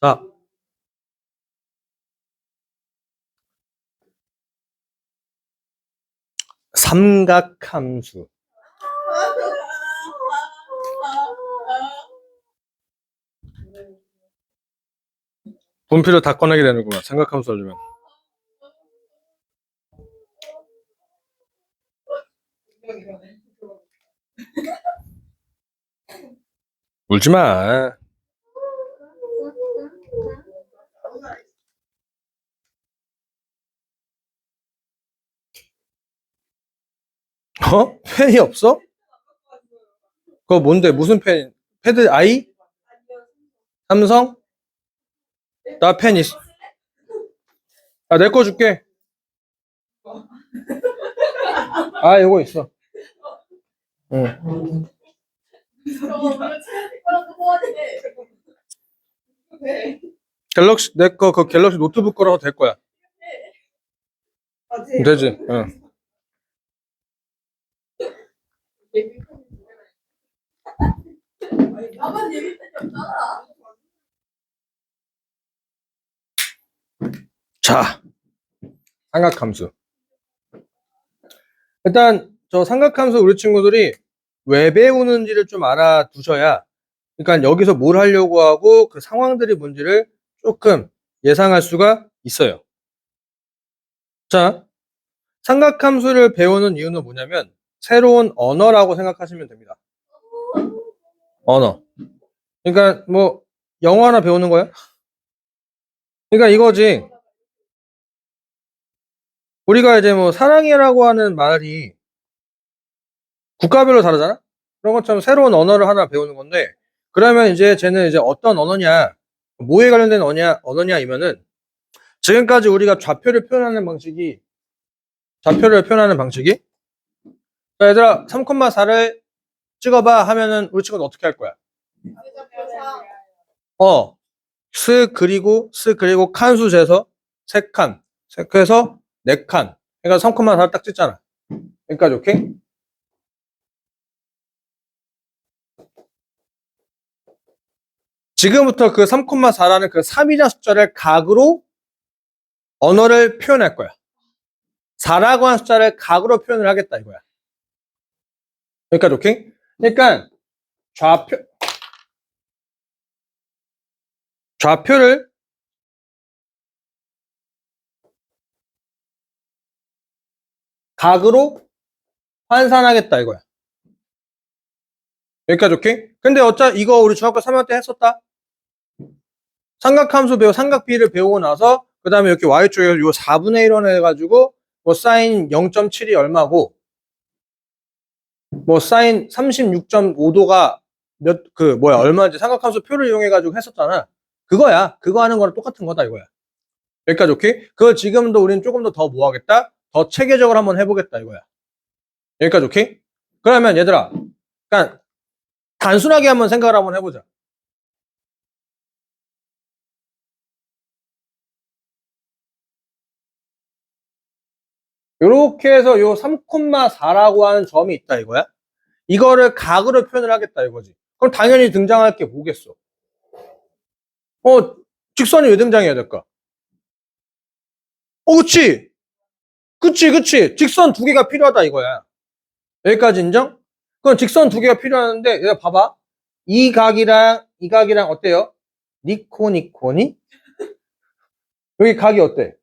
자, 삼각함수. 분필을 다 꺼내게 되는구나. 삼각함수 하려면. 울지 마. 펜이 없어? 그거 뭔데? 무슨 펜? 패드 아이? 삼성? 나 펜 있어. 아, 내 거 줄게. 아, 이거 있어. 응. 갤럭시, 내 거, 그 갤럭시 노트북 거라고 될 거야. 되지, 응. 자, 삼각함수. 일단, 저 삼각함수 우리 친구들이 왜 배우는지를 좀 알아두셔야, 그러니까 여기서 뭘 하려고 하고 그 상황들이 뭔지를 조금 예상할 수가 있어요. 자, 삼각함수를 배우는 이유는 뭐냐면 새로운 언어라고 생각하시면 됩니다. 언어. 그러니까 뭐 영어 하나 배우는 거야? 그러니까 이거지. 우리가 이제 뭐 사랑해라고 하는 말이 국가별로 다르잖아? 그런 것처럼 새로운 언어를 하나 배우는 건데, 그러면 이제 쟤는 이제 어떤 언어냐, 뭐에 관련된 언어냐이면은 지금까지 우리가 좌표를 표현하는 방식이 자, 얘들아 3,4를 찍어봐 하면은 우리 친구는 어떻게 할 거야? 스 그리고 칸수 재서 3칸 그래서 4칸 그러니까 3,4를 딱 찍잖아. 여기까지 오케이? 지금부터 그 3,4라는 그 3이자 숫자를 각으로 언어를 표현할 거야. 4라고 하는 숫자를 각으로 표현을 하겠다 이거야. 여기까지 오케이? 그러니까 좌표를 각으로 환산하겠다 이거야. 여기까지 오케이? 근데 이거 우리 중학교 3학년 때 했었다. 삼각함수 삼각비를 배우고 나서 그 다음에 이렇게 y쪽에서 요 4분의 1원 해가지고 뭐 사인 0.7이 얼마고 뭐 사인 36.5도가 얼마인지 삼각함수 표를 이용해가지고 했었잖아. 그거야. 그거 하는 거랑 똑같은 거다 이거야. 여기까지 오케이? 그걸 지금도 우리는 조금 더 뭐 하겠다? 더 체계적으로 한번 해보겠다 이거야. 여기까지 오케이? 그러면 얘들아, 그러니까 단순하게 한번 생각을 한번 해보자. 요렇게 해서 요 3,4라고 하는 점이 있다 이거야. 이거를 각으로 표현을 하겠다 이거지. 그럼 당연히 등장할 게 뭐겠어? 직선이 왜 등장해야 될까? 그치. 그치. 직선 2개가 필요하다 이거야. 여기까지 인정? 그럼 직선 2개가 필요하는데, 얘가 봐봐. 이 각이랑 어때요? 니코니? 여기 각이 어때?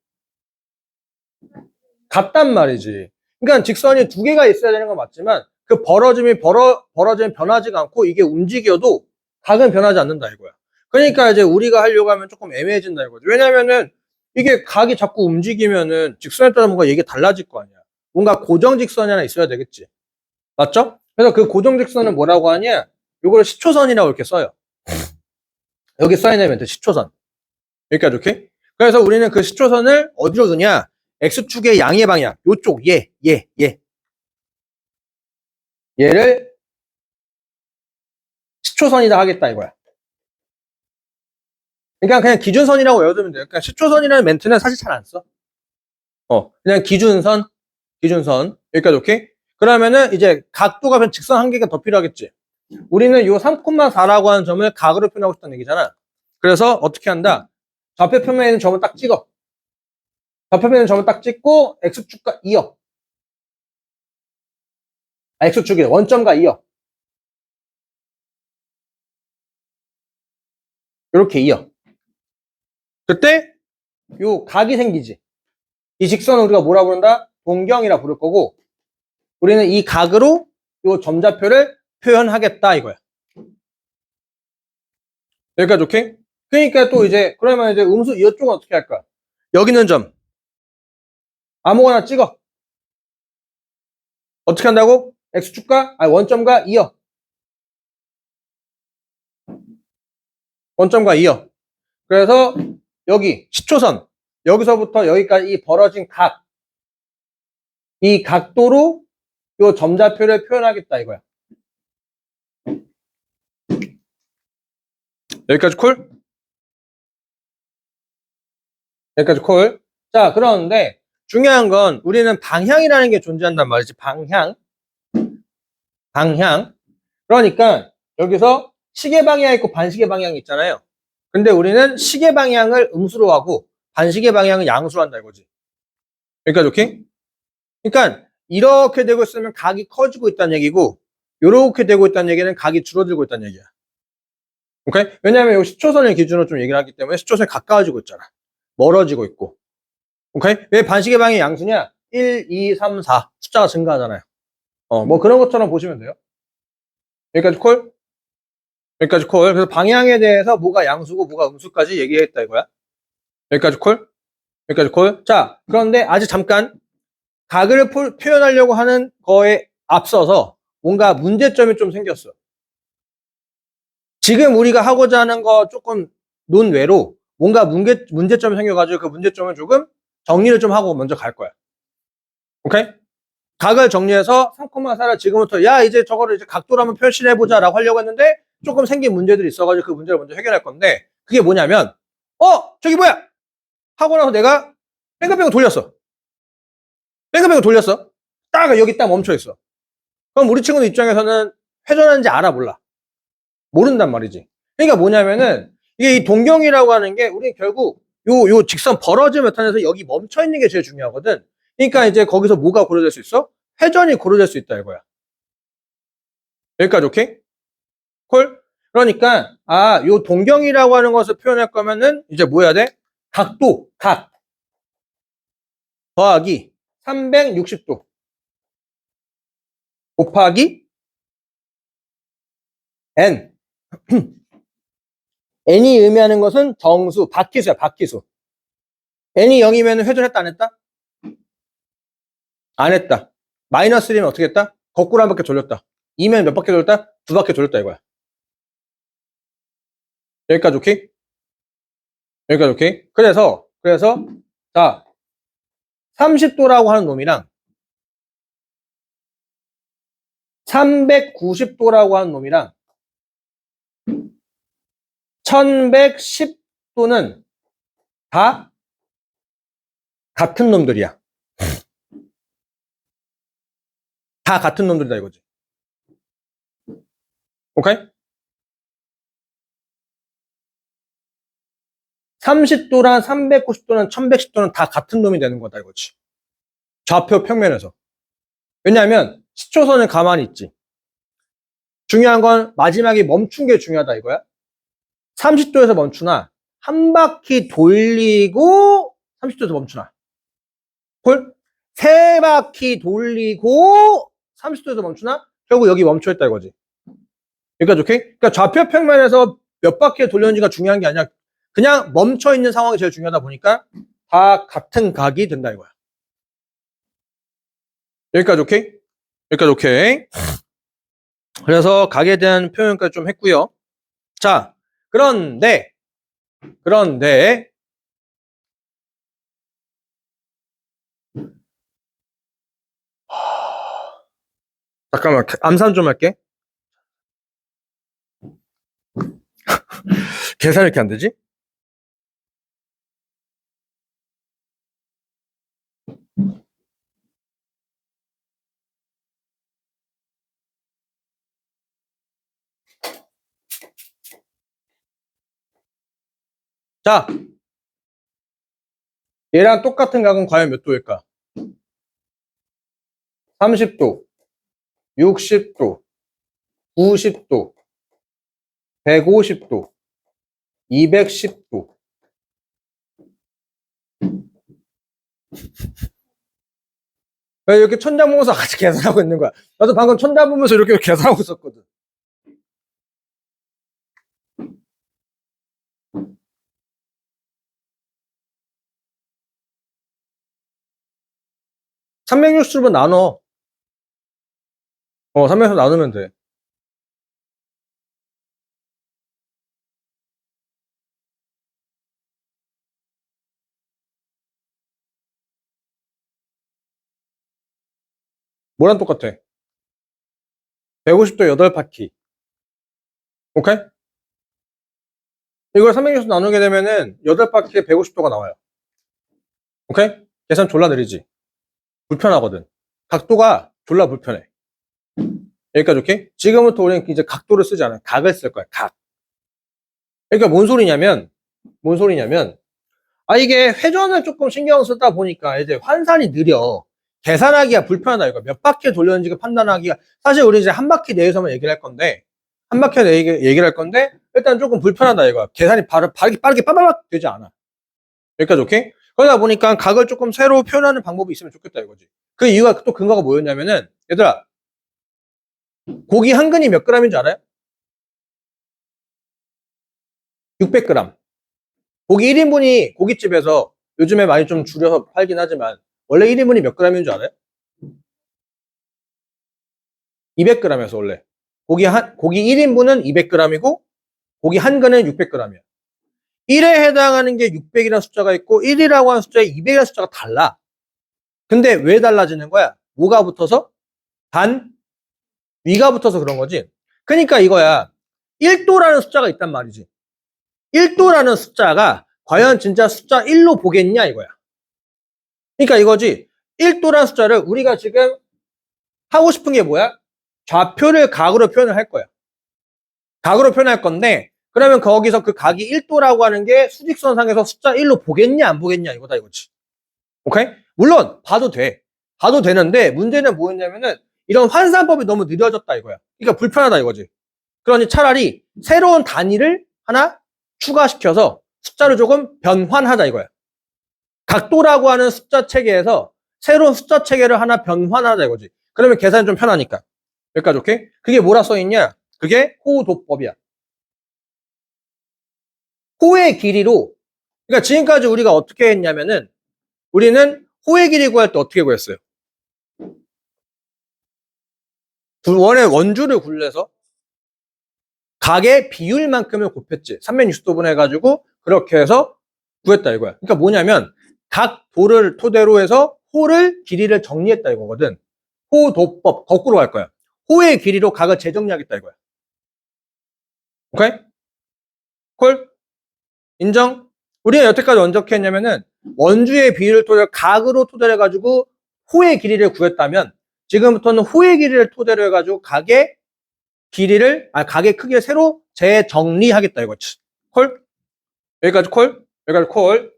같단 말이지. 그러니까 직선이 2개가 있어야 되는 건 맞지만, 그 벌어지면 변하지가 않고, 이게 움직여도 각은 변하지 않는다 이거야. 그러니까 이제 우리가 하려고 하면 조금 애매해진다 이거지. 왜냐면은, 이게 각이 자꾸 움직이면은 직선에 따라 뭔가 이게 달라질 거 아니야. 뭔가 고정직선이 하나 있어야 되겠지. 맞죠? 그래서 그 고정직선은 뭐라고 하냐? 요거를 시초선이라고 이렇게 써요. 여기 사인하면 돼, 시초선. 여기까지 오케이? 그래서 우리는 그 시초선을 어디로 두냐? X축의 양의 방향. 요쪽, 얘. 얘를 시초선이다 하겠다 이거야. 그러니까 그냥 기준선이라고 외워두면 돼요. 그러니까 시초선이라는 멘트는 사실 잘 안 써. 그냥 기준선. 여기까지 오케이? 그러면은 이제 각도가 그냥 직선 한 개가 더 필요하겠지. 우리는 요 3,4라고 하는 점을 각으로 표현하고 싶다는 얘기잖아. 그래서 어떻게 한다? 좌표평면에 있는 점을 딱 찍어. 좌표평면에 있는 점을 딱 찍고 X축과 이어. X축이 원점과 이어. 이렇게 이어. 그때 요 각이 생기지. 이 직선을 우리가 뭐라 부른다? 동경이라 부를 거고 우리는 이 각으로 요 점좌표를 표현하겠다 이거야. 여기까지 오케이? 그러니까 또 이제 그러면 이제 음수 이쪽은 어떻게 할까? 여기 있는 점 아무거나 찍어. 어떻게 한다고? X축과 원점과 이어. 원점과 이어. 그래서 여기 시초선 여기서부터 여기까지 이 벌어진 각 이 각도로 요 점좌표를 표현하겠다 이거야. 여기까지 콜? 여기까지 콜. 자, 그런데 중요한 건 우리는 방향이라는 게 존재한단 말이지. 방향. 그러니까 여기서 시계 방향이 있고 반시계 방향이 있잖아요. 근데 우리는 시계 방향을 음수로 하고 반시계 방향을 양수로 한다 이거지. 여기까지 오케이? 그러니까 이렇게 되고 있으면 각이 커지고 있다는 얘기고 이렇게 되고 있다는 얘기는 각이 줄어들고 있다는 얘기야. 오케이? 왜냐하면 이 시초선을 기준으로 좀 얘기를 하기 때문에 시초선이 가까워지고 있잖아. 멀어지고 있고. 오케이? 왜 반시계 방향이 양수냐? 1, 2, 3, 4 숫자가 증가하잖아요. 뭐 그런 것처럼 보시면 돼요. 여기까지 콜? 여기까지 콜. 그래서 방향에 대해서 뭐가 양수고 뭐가 음수까지 얘기했다 이거야. 여기까지 콜? 여기까지 콜? 자, 그런데 아직 잠깐 각을 표현하려고 하는 거에 앞서서 뭔가 문제점이 좀 생겼어. 지금 우리가 하고자 하는 거 조금 논외로 뭔가 문제점이 생겨가지고 그 문제점을 조금 정리를 좀 하고 먼저 갈 거야. 오케이? 각을 정리해서 3,4를 지금부터 야 이제 저거를 이제 각도로 한번 표시해보자 라고 하려고 했는데 조금 생긴 문제들이 있어가지고 그 문제를 먼저 해결할 건데 그게 뭐냐면 저기 뭐야 하고 나서 내가 뺑글뺑글 돌렸어. 딱 여기 딱 멈춰있어. 그럼 우리 친구 입장에서는 회전하는지 알아 몰라? 모른단 말이지. 그러니까 뭐냐면은 이게 이 동경이라고 하는 게 우리 결국 요 직선 벌어진 메탄에서 여기 멈춰 있는 게 제일 중요하거든. 그러니까 이제 거기서 뭐가 고려될 수 있어? 회전이 고려될 수 있다 이거야. 여기까지 오케이? 콜? 그러니까 요 동경이라고 하는 것을 표현할 거면은 이제 뭐 해야 돼? 각 더하기 360도 곱하기 n n이 의미하는 것은 정수, 박희수야, 박희수. n이 0이면 회전했다 안 했다? 안 했다. 마이너스 1이면 어떻게 했다? 거꾸로 한 바퀴 돌렸다. 2면 몇 바퀴 돌렸다? 2바퀴 돌렸다 이거야. 여기까지 오케이? 여기까지 오케이? 그래서 자 30도라고 하는 놈이랑 390도라고 하는 놈이랑 1110도는 다 같은 놈들이야. 다 같은 놈들이다 이거지. 오케이? 30도랑 390도랑 1110도는 다 같은 놈이 되는 거다 이거지. 좌표 평면에서. 왜냐하면 시초선은 가만히 있지. 중요한 건 마지막에 멈춘 게 중요하다 이거야. 30도에서 멈추나 한 바퀴 돌리고 30도에서 멈추나. 콜? 세 바퀴 돌리고 30도에서 멈추나? 결국 여기 멈춰있다 이거지. 그러니까 오케이? 그러니까 좌표 평면에서 몇 바퀴 돌렸는지가 중요한 게 아니라 그냥 멈춰있는 상황이 제일 중요하다 보니까 다 같은 각이 된다 이거야. 여기까지 오케이? 여기까지 오케이? 그래서 각에 대한 표현까지 좀 했고요. 자, 그런데 잠깐만, 암산 좀 할게. 계산이 이렇게 안 되지? 자, 얘랑 똑같은 각은 과연 몇 도일까? 30도, 60도, 90도, 150도, 210도. 이렇게 천장 보면서 같이 계산하고 있는 거야. 나도 방금 천장 보면서 이렇게 계산하고 있었거든. (360로) 나눠. 360 나누면 돼. 뭐랑 똑같아? 150도 8바퀴. 오케이? 이걸 360 나누게 되면은 8바퀴에 150도가 나와요. 오케이? 계산 졸라 느리지? 불편하거든. 각도가 졸라 불편해. 여기까지 오케이? 지금부터 우리는 이제 각도를 쓰지 않아요. 각을 쓸 거야. 각. 그러니까 뭔 소리냐면, 이게 회전을 조금 신경 쓰다 보니까 이제 환산이 느려. 계산하기가 불편하다, 이거. 몇 바퀴 돌렸는지 판단하기가. 사실 우리 이제 한 바퀴 내에서만 얘기를 할 건데, 한 바퀴 내에 얘기를 할 건데, 일단 조금 불편하다, 이거. 계산이 빠르게 빠바박 되지 않아. 여기까지 오케이? 그러다 보니까 각을 조금 새로 표현하는 방법이 있으면 좋겠다, 이거지. 그 이유가 또 근거가 뭐였냐면은, 얘들아, 고기 한 근이 몇 g인 줄 알아요? 600g. 고기 1인분이 고깃집에서 요즘에 많이 좀 줄여서 팔긴 하지만 원래 1인분이 몇 g인 줄 알아요? 200g에서 원래. 고기 1인분은 200g이고 고기 한 근은 600g이야. 1에 해당하는 게 600이라는 숫자가 있고 1이라고 하는 숫자에 200이라는 숫자가 달라. 근데 왜 달라지는 거야? 뭐가 붙어서? 위가 붙어서 그런 거지. 그러니까 이거야. 1도라는 숫자가 있단 말이지. 1도라는 숫자가 과연 진짜 숫자 1로 보겠냐 이거야. 그러니까 이거지. 1도라는 숫자를 우리가 지금 하고 싶은 게 뭐야? 좌표를 각으로 표현을 할 거야. 각으로 표현할 건데 그러면 거기서 그 각이 1도라고 하는 게 수직선상에서 숫자 1로 보겠냐 안 보겠냐 이거다 이거지. 오케이? 물론 봐도 돼. 봐도 되는데 문제는 뭐였냐면은 이런 환산법이 너무 느려졌다 이거야. 그러니까 불편하다 이거지. 그러니 차라리 새로운 단위를 하나 추가시켜서 숫자를 조금 변환하자 이거야. 각도라고 하는 숫자 체계에서 새로운 숫자 체계를 하나 변환하자 이거지. 그러면 계산이 좀 편하니까. 여기까지 오케이? 그게 뭐라 써있냐? 그게 호도법이야. 호의 길이로, 그러니까 지금까지 우리가 어떻게 했냐면은 우리는 호의 길이 구할 때 어떻게 구했어요? 원의 원주를 굴려서 각의 비율만큼을 곱했지. 360도분 해가지고 그렇게 해서 구했다 이거야. 그러니까 뭐냐면 각 도를 토대로 해서 호를 길이를 정리했다 이거거든. 호도법 거꾸로 갈 거야. 호의 길이로 각을 재정리하겠다 이거야. 오케이? 콜? 인정? 우리가 여태까지 어떻게 했냐면은 원주의 비율을 토대로 각으로 토대로 해가지고 호의 길이를 구했다면 지금부터는 호의 길이를 토대로 해가지고 각의 크기를 새로 재정리하겠다 이거지. 콜? 여기까지 콜? 여기까지 콜.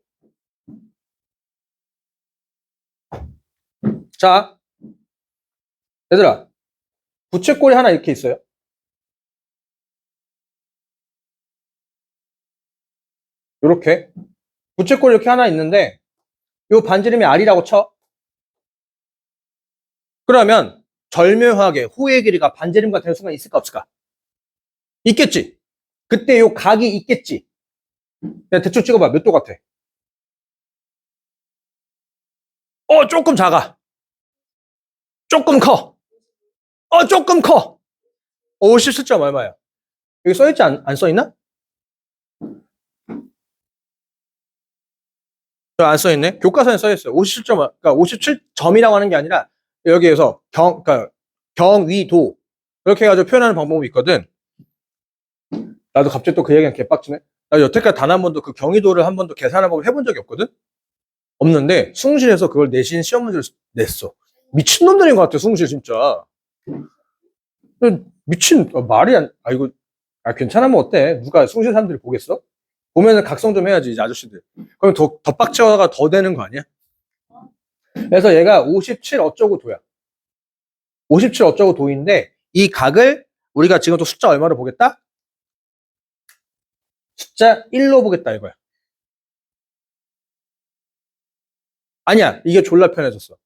자, 얘들아, 부채꼴이 하나 이렇게 있어요. 이렇게 부채꼴이 이렇게 하나 있는데 이 반지름이 R이라고 쳐. 그러면 절묘하게 호의 길이가 반지름과 될 수가 있을까 없을까? 있겠지. 그때 이 각이 있겠지. 그냥 대충 찍어봐. 몇 도 같아? 조금 작아. 조금 커. 조금 커. 57점 얼마야? 여기 써있지 안 써있나? 안 써있네. 교과서에 써있어요. 57점, 그러니까 57점이라고 하는 게 아니라 여기에서 그러니까 경위도. 그렇게 해가지고 표현하는 방법이 있거든. 나도 갑자기 또 그 얘기가 개빡치네. 나 여태까지 단 한 번도 그 경위도를 한 번도 계산해 보고 해본 적이 없거든? 없는데, 숭실에서 그걸 내신 시험 문제를 냈어. 미친놈들인 것 같아, 숭실 진짜. 미친, 말이 안, 이거, 괜찮아, 뭐 어때? 누가 숭실 사람들이 보겠어? 보면은 각성 좀 해야지, 이제 아저씨들. 그럼 더 빡쳐가 더 되는 거 아니야? 그래서 얘가 57 어쩌고 도야. 57 어쩌고 도인데, 이 각을 우리가 지금 또 숫자 얼마로 보겠다? 숫자 1로 보겠다, 이거야. 아니야, 이게 졸라 편해졌어.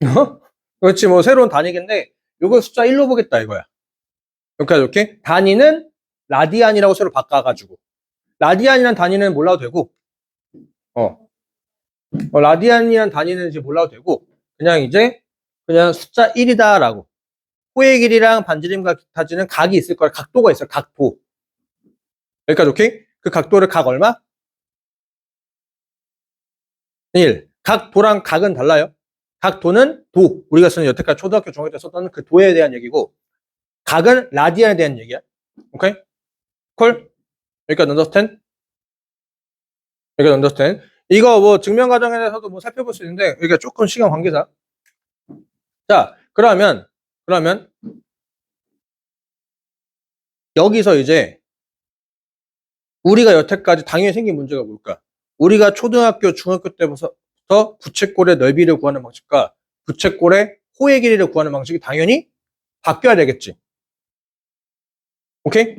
어? 그렇지, 뭐, 새로운 단위인데, 이거 숫자 1로 보겠다, 이거야. 이렇게. 단위는 라디안이라고 새로 바꿔가지고. 라디안이란 단위는 몰라도 되고, 어. 라디안이란 단위는 이제 몰라도 되고, 그냥 숫자 1이다라고. 호의 길이랑 반지름과 기타지는 각이 있을 거야. 각도가 있어요. 각도. 여기까지 오케이? 그 각도를 각 얼마? 1. 각도랑 각은 달라요. 각도는 도. 우리가 쓰는 여태까지 초등학교, 중학교 때 썼던 그 도에 대한 얘기고, 각은 라디안에 대한 얘기야. 오케이? 콜? 여기까지 언더스탠? 여기까지 언더스탠? 이거 뭐 증명 과정에 대해서도 뭐 살펴볼 수 있는데, 여기가 조금 시간 관계상. 자, 그러면, 여기서 이제, 우리가 여태까지 당연히 생긴 문제가 뭘까? 우리가 초등학교, 중학교 때부터 부채꼴의 넓이를 구하는 방식과 부채꼴의 호의 길이를 구하는 방식이 당연히 바뀌어야 되겠지. 오케이?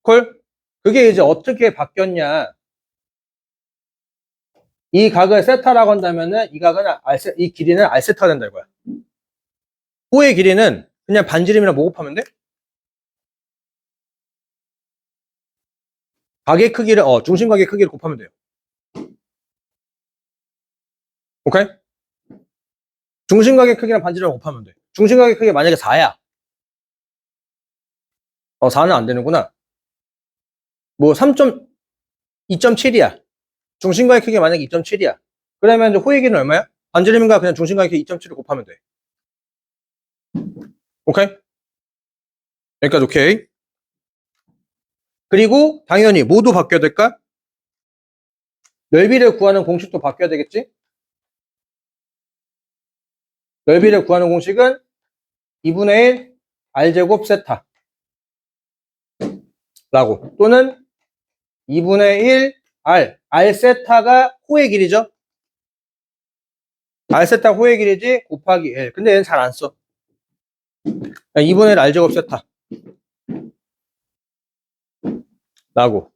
콜? 그게 이제 어떻게 바뀌었냐? 이 각을 세타라고 한다면은 이 길이는 알세타가 된다 이거야. 호의 길이는 그냥 반지름이랑 뭐 곱하면 돼? 각의 크기를 중심각의 크기를 곱하면 돼요. 오케이? 중심각의 크기랑 반지름 곱하면 돼. 중심각의 크기가 만약에 4야. 4는 안 되는구나. 뭐 2.7이야. 중심각의 크기가 만약에 2.7이야. 그러면 이제 호의 길이는 얼마야? 반지름인가 그냥 중심각의 크기 2.7을 곱하면 돼. 오케이? 여기까지 오케이. 그리고 당연히 뭐도 바뀌어야 될까? 넓이를 구하는 공식도 바뀌어야 되겠지? 넓이를 구하는 공식은 2분의 1 r제곱 세타 라고, 또는 2분의 1 r 세타가 호의 길이죠? r 세타 호의 길이지 곱하기 1. 근데 얘는 잘 안 써. 2분의 1 r제곱 세타 라고.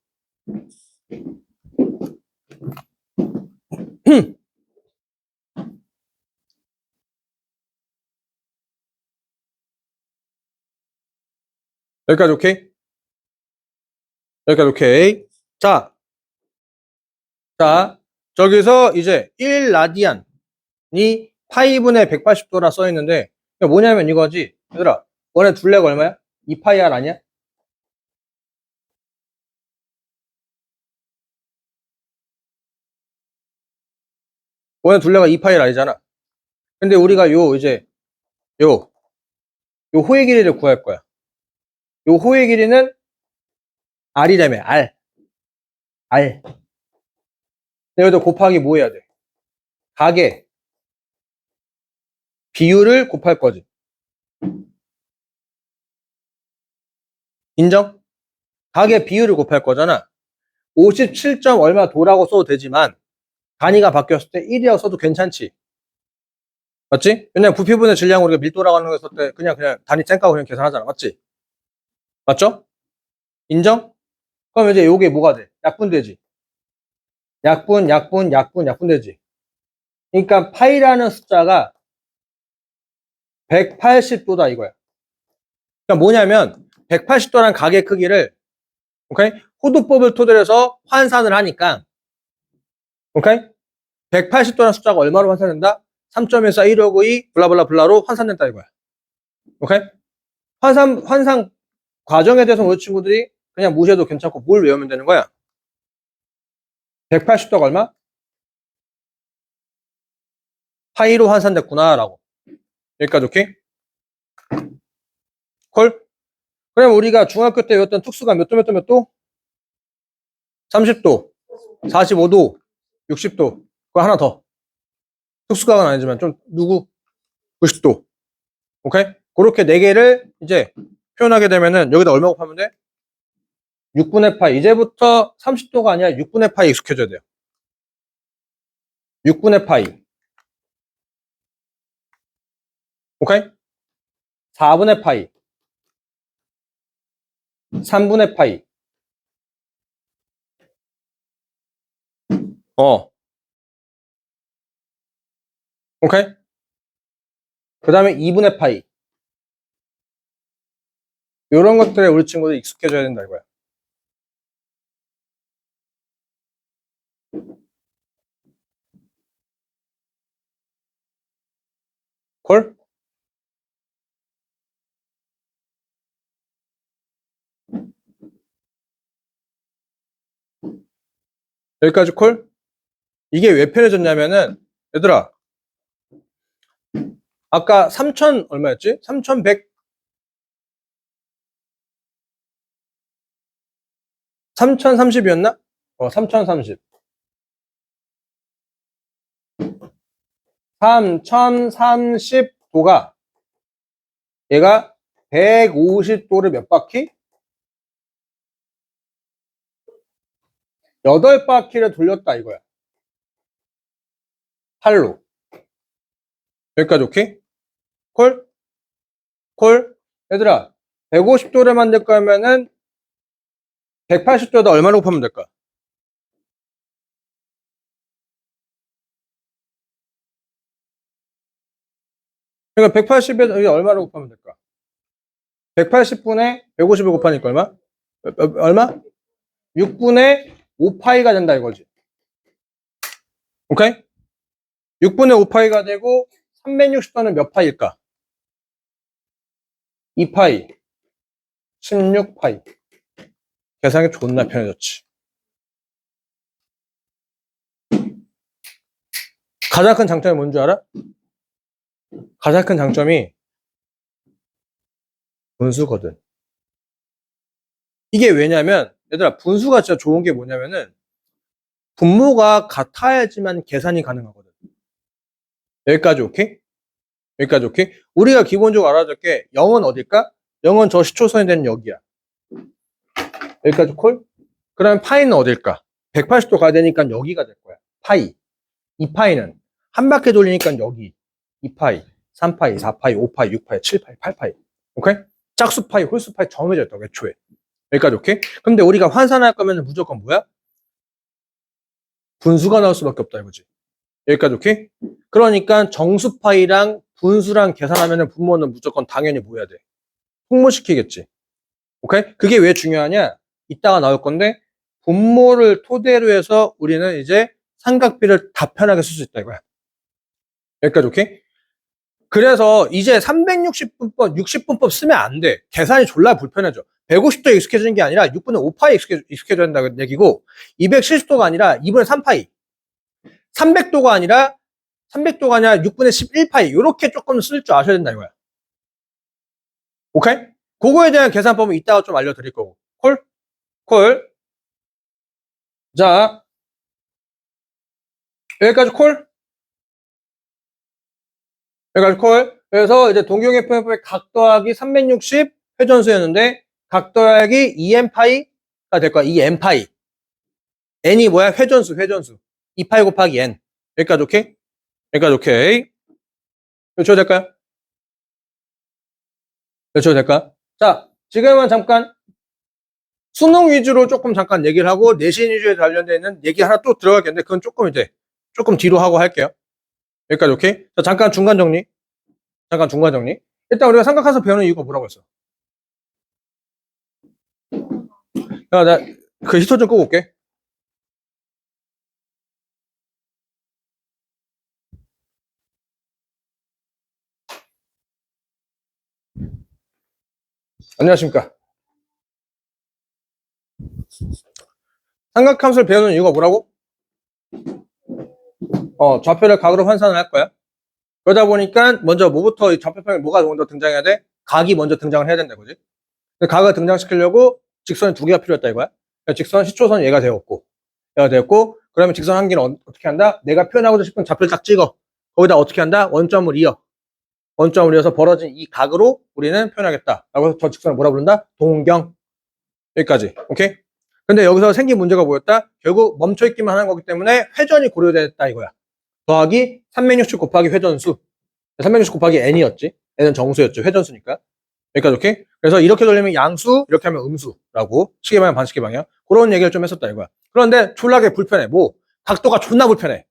여기까지 오케이? 여기까지 오케이. 자, 저기서 이제 1라디안이 파이분의 180도라 써있는데, 뭐냐면 이거지. 얘들아, 원래 둘레가 얼마야? 2파이R 아니야? 원래 둘레가 2파이R 아니잖아. 근데 우리가 요 호의 길이를 구할 거야. 요 호의 길이는 R이라며, R. 여기다 곱하기 뭐 해야 돼? 각의 비율을 곱할 거지. 인정? 각의 비율을 곱할 거잖아. 57점 얼마 도라고 써도 되지만, 단위가 바뀌었을 때 1이라고 써도 괜찮지. 맞지? 왜냐면 부피분의 질량 우리가 밀도라고 하는 거 했을 때 그냥 단위 쌩까고 그냥 계산하잖아. 맞지? 맞죠? 인정? 그럼 이제 요게 뭐가 돼? 약분되지. 약분 되지. 그러니까 파이라는 숫자가 180도다 이거야. 그러니까 뭐냐면 180도라는 각의 크기를, 오케이? 호도법을 토대로 해서 환산을 하니까, 오케이? 180도라는 숫자가 얼마로 환산된다? 3.14 159 블라블라블라로 환산된다 이거야. 오케이? 환산 과정에 대해서 우리 친구들이 그냥 무시해도 괜찮고 뭘 외우면 되는 거야? 180도가 얼마? 파이로 환산됐구나 라고. 여기까지 오케이? 콜? 그럼 우리가 중학교 때 외웠던 특수가 몇 도 몇 도 몇 도? 30도, 45도, 60도. 그거 하나 더. 특수각은 아니지만 좀 누구? 90도. 오케이? 그렇게 4개를 이제 표현하게 되면은 여기다 얼마 곱하면 돼? 6분의 파이. 이제부터 30도가 아니라 6분의 파이 익숙해져야 돼요. 6분의 파이. 오케이? 4분의 파이. 3분의 파이. 오케이? 그 다음에 2분의 파이. 이런 것들에 우리 친구들 익숙해져야 된다 이거야. 콜? 여기까지 콜? 이게 왜 편해졌냐면은 얘들아 아까 3000 얼마였지? 3100 3030이었나? 3030 3030도가 얘가 150도를 몇 바퀴? 8바퀴를 돌렸다 이거야. 팔로. 여기까지 오케이? 콜? 콜? 얘들아 150도를 만들 거면은 180도에다 얼마로 곱하면 될까? 그러니까 180에 얼마로 곱하면 될까? 180분의 150을 곱하니까 얼마? 얼마? 6분의 5파이가 된다 이거지. 오케이? 6분의 5파이가 되고 360도는 몇 파이일까? 2파이 16파이. 계산이 존나 편해졌지. 가장 큰 장점이 뭔 줄 알아? 가장 큰 장점이 분수거든. 이게 왜냐면 얘들아 분수가 진짜 좋은 게 뭐냐면은 분모가 같아야지만 계산이 가능하거든. 여기까지 오케이? 여기까지 오케이? 우리가 기본적으로 알아둘 게 0은 어딜까? 0은 저 시초선이 되는 여기야. 여기까지 콜? 그러면 파이는 어딜까? 180도 가야 되니까 여기가 될 거야. 파이. 2파이는 한 바퀴 돌리니까 여기. 2파이, 3파이, 4파이, 5파이, 6파이, 7파이, 8파이. 오케이? 짝수파이, 홀수파이 정해져 있다. 애초에. 여기까지 오케이? 근데 우리가 환산할 거면 무조건 뭐야? 분수가 나올 수밖에 없다 이거지. 여기까지 오케이? 그러니까 정수파이랑 분수랑 계산하면 분모는 무조건 당연히 뭐 해야 돼? 풍모시키겠지. 오케이? 그게 왜 중요하냐? 이따가 나올 건데 분모를 토대로 해서 우리는 이제 삼각비를 다 편하게 쓸 수 있다 이거야. 여기까지 오케이? 그래서 이제 360분법, 60분법 쓰면 안 돼. 계산이 졸라 불편해져. 150도에 익숙해지는 게 아니라 6분의 5파이에 익숙해져야 된다는 얘기고 270도가 아니라 2분의 3파이 300도가 아니라 6분의 11파이 이렇게 조금 쓸 줄 아셔야 된다 이거야. 오케이? 그거에 대한 계산법은 이따가 좀 알려드릴 거고. 콜? 콜. 자, 여기까지 콜? 여기까지 콜. 그래서 이제 동경의 각 더하기 360 회전수였는데 각 더하기 2n파이가 될 거야. 2n파이. n이 뭐야? 회전수. 2파이 곱하기 n. 여기까지 오케이? 여기까지 오케이. 여쭤도 될까요? 여쭤도 될까? 자, 지금은 잠깐 수능 위주로 조금 잠깐 얘기를 하고 내신 위주에 관련되어 있는 얘기 하나 또 들어가겠는데 그건 조금 이제 조금 뒤로 하고 할게요. 여기까지 오케이? 자, 잠깐 중간 정리. 일단 우리가 삼각함수 배우는 이유가 뭐라고 했어? 야, 나 그 히터 좀 끄고 올게. 안녕하십니까. 삼각함수를 배우는 이유가 뭐라고? 좌표를 각으로 환산을 할 거야. 그러다 보니까 먼저 뭐부터 좌표평에 뭐가 먼저 등장해야 돼? 각이 먼저 등장을 해야 된다 이거지. 각을 등장시키려고 직선이 두 개가 필요했다 이거야. 직선 시초선 얘가 되었고 그러면 직선 한 개는 어떻게 한다? 내가 표현하고 싶은 좌표를 딱 찍어. 거기다 어떻게 한다? 원점을 이어서 벌어진 이 각으로 우리는 표현하겠다. 라고 해서 저 직선을 뭐라 부른다? 동경. 여기까지. 오케이? 근데 여기서 생긴 문제가 뭐였다? 결국 멈춰있기만 하는 거기 때문에 회전이 고려됐다 이거야. 더하기 360 곱하기 회전수. 360 곱하기 n이었지. n은 정수였죠. 회전수니까. 여기까지 오케이? 그래서 이렇게 돌리면 양수, 이렇게 하면 음수라고 시계방향, 반시계방향 그런 얘기를 좀 했었다 이거야. 그런데 졸라게 불편해. 뭐 각도가 존나 불편해.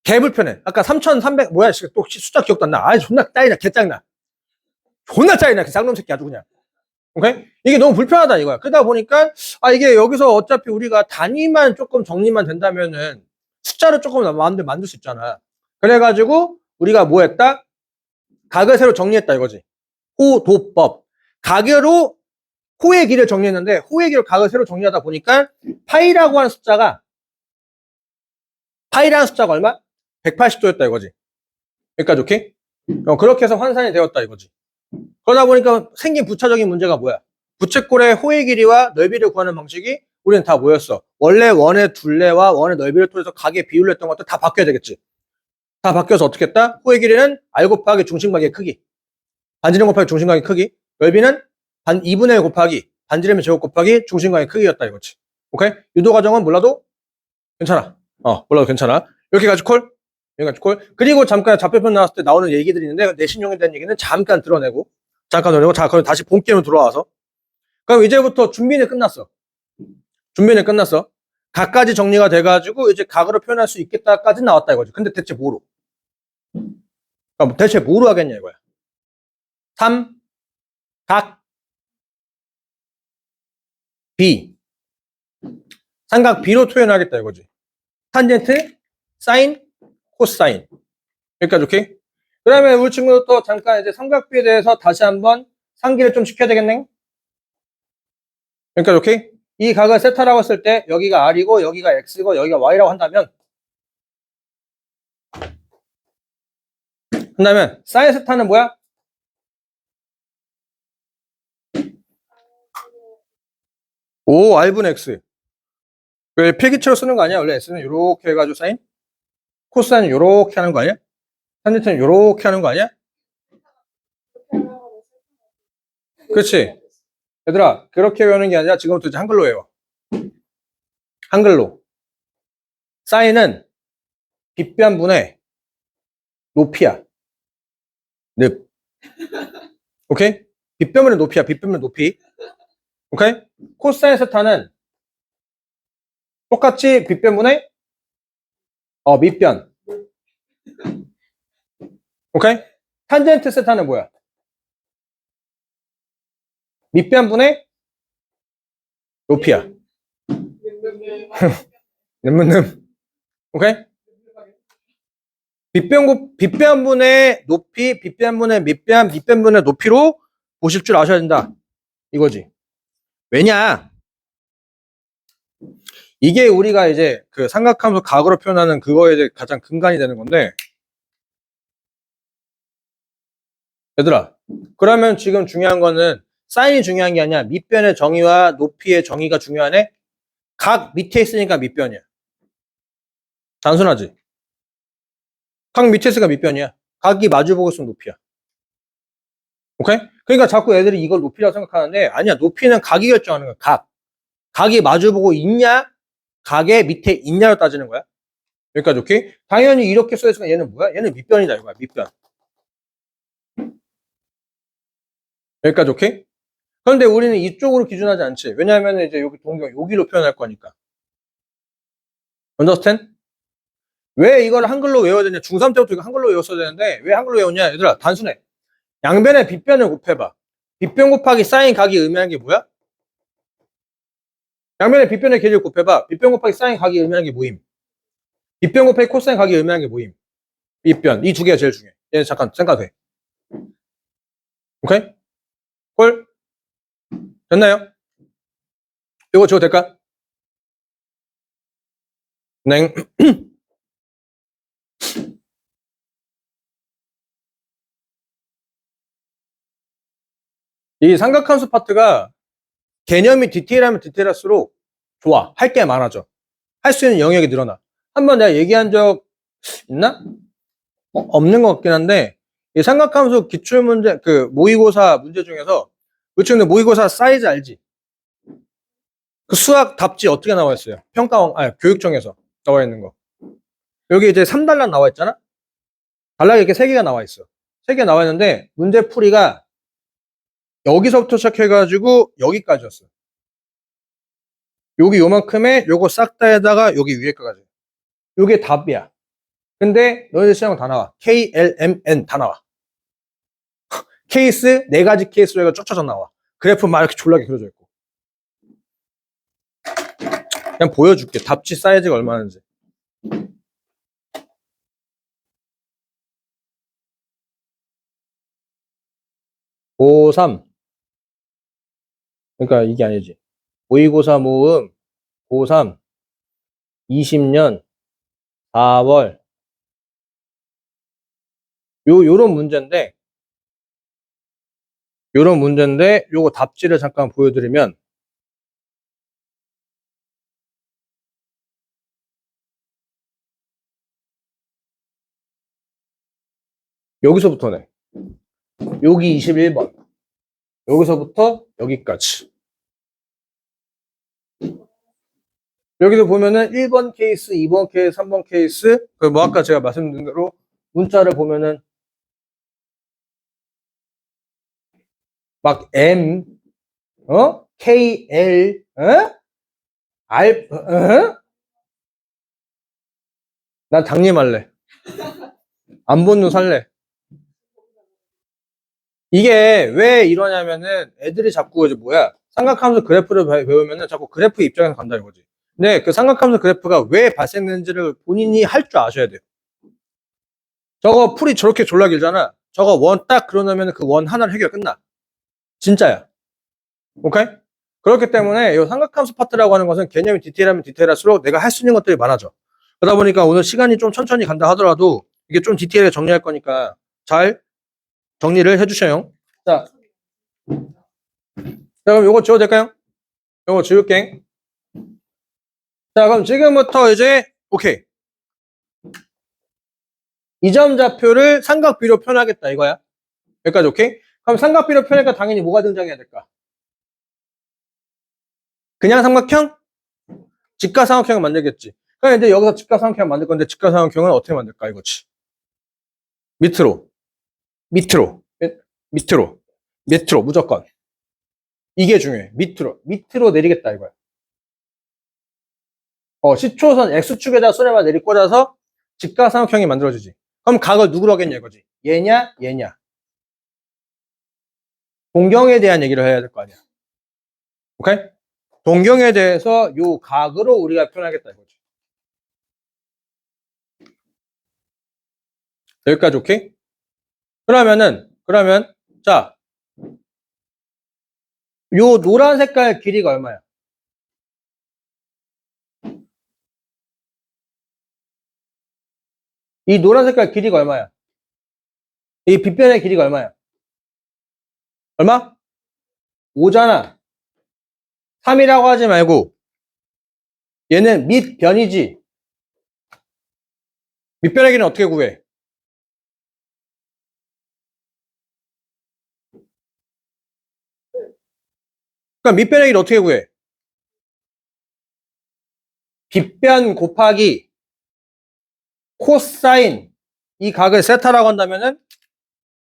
개 불편해. 아까 3300 뭐야 또 숫자 기억도 안 나. 아 존나 짜증나. 개 짜증나. 존나 짜증나. 그 쌍놈 새끼 아주 그냥. 오케이? 이게 너무 불편하다 이거야. 그러다 보니까 이게 여기서 어차피 우리가 단위만 조금 정리만 된다면은 숫자를 조금 만들 수 있잖아. 그래가지고 우리가 뭐 했다? 각을 새로 정리했다 이거지. 호도법. 각으로 호의 길을 정리했는데 호의 길을 각을 새로 정리하다 보니까 파이라고 하는 숫자가 얼마? 180도였다 이거지. 여기까지 오케이? 그렇게 해서 환산이 되었다 이거지. 그러다 보니까 생긴 부차적인 문제가 뭐야? 부채꼴의 호의 길이와 넓이를 구하는 방식이 우리는 다 뭐였어? 원래 원의 둘레와 원의 넓이를 통해서 각의 비율을 했던 것도 다 바뀌어야 되겠지. 다 바뀌어서 어떻게 했다? 호의 길이는 r 곱하기 중심각의 크기, 반지름 곱하기 중심각의 크기, 넓이는 2분의 1 곱하기 반지름의 제곱 곱하기 중심각의 크기였다 이거지. 오케이? 유도 과정은 몰라도 괜찮아. 몰라도 괜찮아. 여기까지 콜? 여기까지 콜. 그리고 잠깐 좌표편 나왔을 때 나오는 얘기들이 있는데 내신용에 대한 얘기는 잠깐 드러내고 자, 그럼 다시 본게임으로 돌아와서 그럼 이제부터 준비는 끝났어. 각까지 정리가 돼가지고 이제 각으로 표현할 수 있겠다까지 나왔다 이거지. 근데 대체 뭐로? 그럼 대체 뭐로 하겠냐 이거야. 3, 각, B. 삼각 B로 표현하겠다 이거지. 탄젠트, 사인, 코사인. 여기까지 오케이? 그다음에 우리 친구도 또 잠깐 이제 삼각 B에 대해서 다시 한번 상기를 좀 시켜야 되겠네. 여기까지 오케이? 이 각을 세타라고 했을 때 여기가 R이고 여기가 X고 여기가 Y라고 한다면 사인 세타는 뭐야? 오, R분의 X. 왜 필기체로 쓰는 거 아니야? 원래 S는 이렇게 해가지고 사인? 코사인은 이렇게 하는 거 아니야? 탄젠트는 이렇게 하는 거 아니야? 그렇지. 얘들아, 그렇게 외우는 게 아니라 지금부터 이제 한글로 외워. 한글로. 사인은 빗변분의 높이야. 늪. 오케이? 빗변분의 높이야. 빗변분의 높이. 오케이? 코사인 세타는 똑같이 빗변분의 밑변. 오케이? 탄젠트 세타는 뭐야? 밑변분의 높이야. 늠름름. 오케이? 빗변분의 높이, 빗변분의 밑변, 밑변분의 높이로 보실 줄 아셔야 된다. 이거지. 왜냐? 이게 우리가 이제 그 삼각함수 각으로 표현하는 그거에 대해 가장 근간이 되는 건데, 얘들아, 그러면 지금 중요한 거는 사인이 중요한 게 아니야. 밑변의 정의와 높이의 정의가 중요하네? 각 밑에 있으니까 밑변이야. 단순하지? 각 밑에 있으니까 밑변이야. 각이 마주보고 있으면 높이야. 오케이? 그러니까 자꾸 애들이 이걸 높이라고 생각하는데 아니야. 높이는 각이 결정하는 거야. 각. 각이 마주보고 있냐? 각의 밑에 있냐로 따지는 거야. 여기까지 오케이? 당연히 이렇게 써있으니까 얘는 뭐야? 얘는 밑변이다 이거야. 밑변. 여기까지 오케이? 그런데 우리는 이쪽으로 기준하지 않지. 왜냐하면 이제 여기 동경 여기로 표현할 거니까. understand? 왜 이걸 한글로 외워야 되냐? 중3 때부터 이거 한글로 외웠어야 되는데 왜 한글로 외웠냐? 얘들아 단순해. 양변의 빗변을 곱해봐. 빗변 곱하기 사인 각이 의미하는 게 뭐야? 양변의 빗변의 길이를 곱해봐. 빗변 곱하기 사인 각이 의미하는 게 뭐임? 빗변 곱하기 코사인 각이 의미하는 게 뭐임? 빗변. 이 두 개가 제일 중요해. 얘는 잠깐 생각해. 오케이? 콜? 됐나요? 이거 줘도 될까? 네. 이 삼각함수 파트가 개념이 디테일하면 디테일할수록 좋아. 할 게 많아져. 할 수 있는 영역이 늘어나. 한번 내가 얘기한 적 있나? 없는 것 같긴 한데, 이 삼각함수 기출문제, 그 모의고사 문제 중에서, 그치, 근데 모의고사 사이즈 알지? 그 수학 답지 어떻게 나와 있어요? 평가원, 아니, 교육청에서 나와 있는 거. 여기 이제 3단락 나와 있잖아? 단락에 이렇게 3개가 나와 있어. 3개 나와 있는데, 문제 풀이가 여기서부터 시작해가지고 여기까지였어. 여기 요만큼에 요거 싹 다에다가 여기 위에까지. 요게 답이야. 근데 너희들 시험은 다 나와. K, L, M, N 다 나와. 케이스 4가지 케이스로 해가 쫙쫙 나와. 그래프 막 이렇게 졸라게 그려져 있고. 그냥 보여줄게. 답지 사이즈가 얼마인지. 고3. 그러니까 이게 아니지. 모의고사 모음 고3 20년 4월 요런 문제인데 요거 답지를 잠깐 보여드리면 여기서부터네. 여기 21번. 여기서부터 여기까지. 여기서 보면은 1번 케이스, 2번 케이스, 3번 케이스, 그 뭐 아까 제가 말씀드린 대로 문자를 보면은 막 M, K, L, R, 난 당님할래. 안 본눈 살래. 이게 왜 이러냐면은 애들이 자꾸 이제 삼각함수 그래프를 배우면은 자꾸 그래프 입장에서 간다 이거지. 근데 그 삼각함수 그래프가 왜 발생되는지를 본인이 할 줄 아셔야 돼요. 저거 풀이 저렇게 졸라 길잖아. 저거 원 딱 그려놓으면 그 원 하나를 해결 끝나. 진짜야. 오케이? 그렇기 때문에 이 삼각함수 파트라고 하는 것은 개념이 디테일하면 디테일할수록 내가 할 수 있는 것들이 많아져. 그러다 보니까 오늘 시간이 좀 천천히 간다 하더라도 이게 좀 디테일하게 정리할 거니까 잘 정리를 해주셔요. 자, 그럼 요거 지워도 될까요? 요거 지울게. 자, 그럼 지금부터 이제 오케이. 이점 좌표를 삼각비로 표현하겠다 이거야. 여기까지 오케이? 그럼 삼각비로 표현하니까 당연히 뭐가 등장해야 될까? 그냥 삼각형? 직가삼각형을 만들겠지. 그럼 이제 여기서 직가삼각형 만들 건데 직가삼각형을 어떻게 만들까 이거지. 밑으로, 밑으로, 밑으로, 밑으로 무조건. 이게 중요해. 밑으로 내리겠다 이거야. 시초선 X축에다 손에만 내리 꽂아서 직가삼각형이 만들어지지. 그럼 각을 누구로 하겠냐 이거지. 얘냐, 얘냐. 동경에 대한 얘기를 해야 될 거 아니야. 오케이? 동경에 대해서 요 각으로 우리가 표현하겠다 이거지. 여기까지 오케이? 그러면 자, 요 노란 색깔 길이가 얼마야? 이 노란 색깔 길이가 얼마야? 이 빗변의 길이가 얼마야? 얼마? 5잖아. 3이라고 하지 말고 얘는 밑변이지. 밑변의 길이는 어떻게 구해? 그럼 밑변의 길이 어떻게 구해? 빗변 곱하기 코사인 이 각을 세타라고 한다면은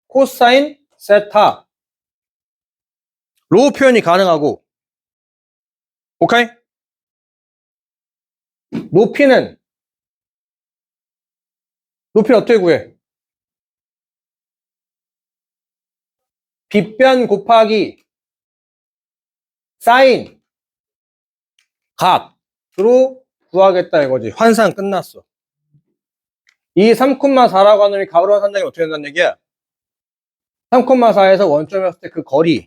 코사인 세타 로 표현이 가능하고 오케이? 높이는 어떻게 구해? 빗변 곱하기 사인 각으로 구하겠다 이거지. 환산 끝났어. 이 3,4라고 하는 이 가로원 산장이 어떻게 된다는 얘기야? 3,4에서 원점이었을 때 그 거리가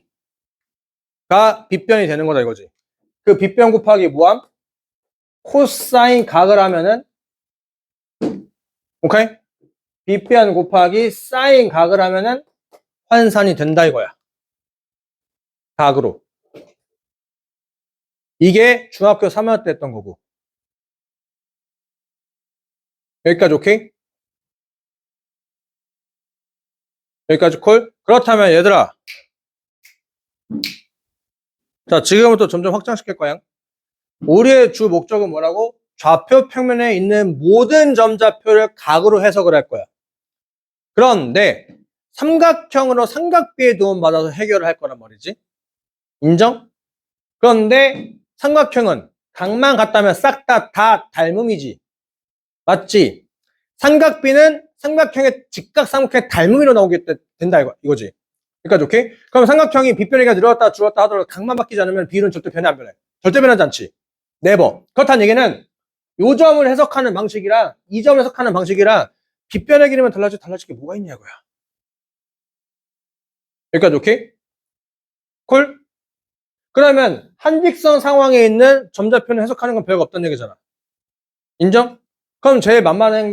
빗변이 되는 거다 이거지. 그 빗변 곱하기 뭐함? 코사인 각을 하면은 오케이? 빗변 곱하기 사인 각을 하면은 환산이 된다 이거야. 각으로. 이게 중학교 3학년 때 했던 거고. 여기까지 오케이? 여기까지 콜? 그렇다면 얘들아. 자, 지금부터 점점 확장시킬 거야. 우리의 주 목적은 뭐라고? 좌표 평면에 있는 모든 점좌표를 각으로 해석을 할 거야. 그런데 삼각형으로 삼각비의 도움 받아서 해결을 할 거란 말이지. 인정? 그런데 삼각형은 각만 같다면 싹 다 닮음이지. 맞지? 삼각비는 삼각형의 직각 삼각형의 닮음으로 나오게 된다 이거지. 여기까지 오케이? 그럼 삼각형이 빗변이가 늘어났다 줄었다 하더라도 각만 바뀌지 않으면 비율은 절대 변해 안 변해? 절대 변하지 않지. 네버. 그렇다는 얘기는 요 점을 해석하는 방식이랑 이 점을 해석하는 방식이랑 빗변의 길이면 달라질 게 뭐가 있냐고요. 여기까지 오케이? 콜? 그러면 한직선 상황에 있는 점좌표는 해석하는 건 별거 없다는 얘기잖아. 인정? 그럼 제일 만만한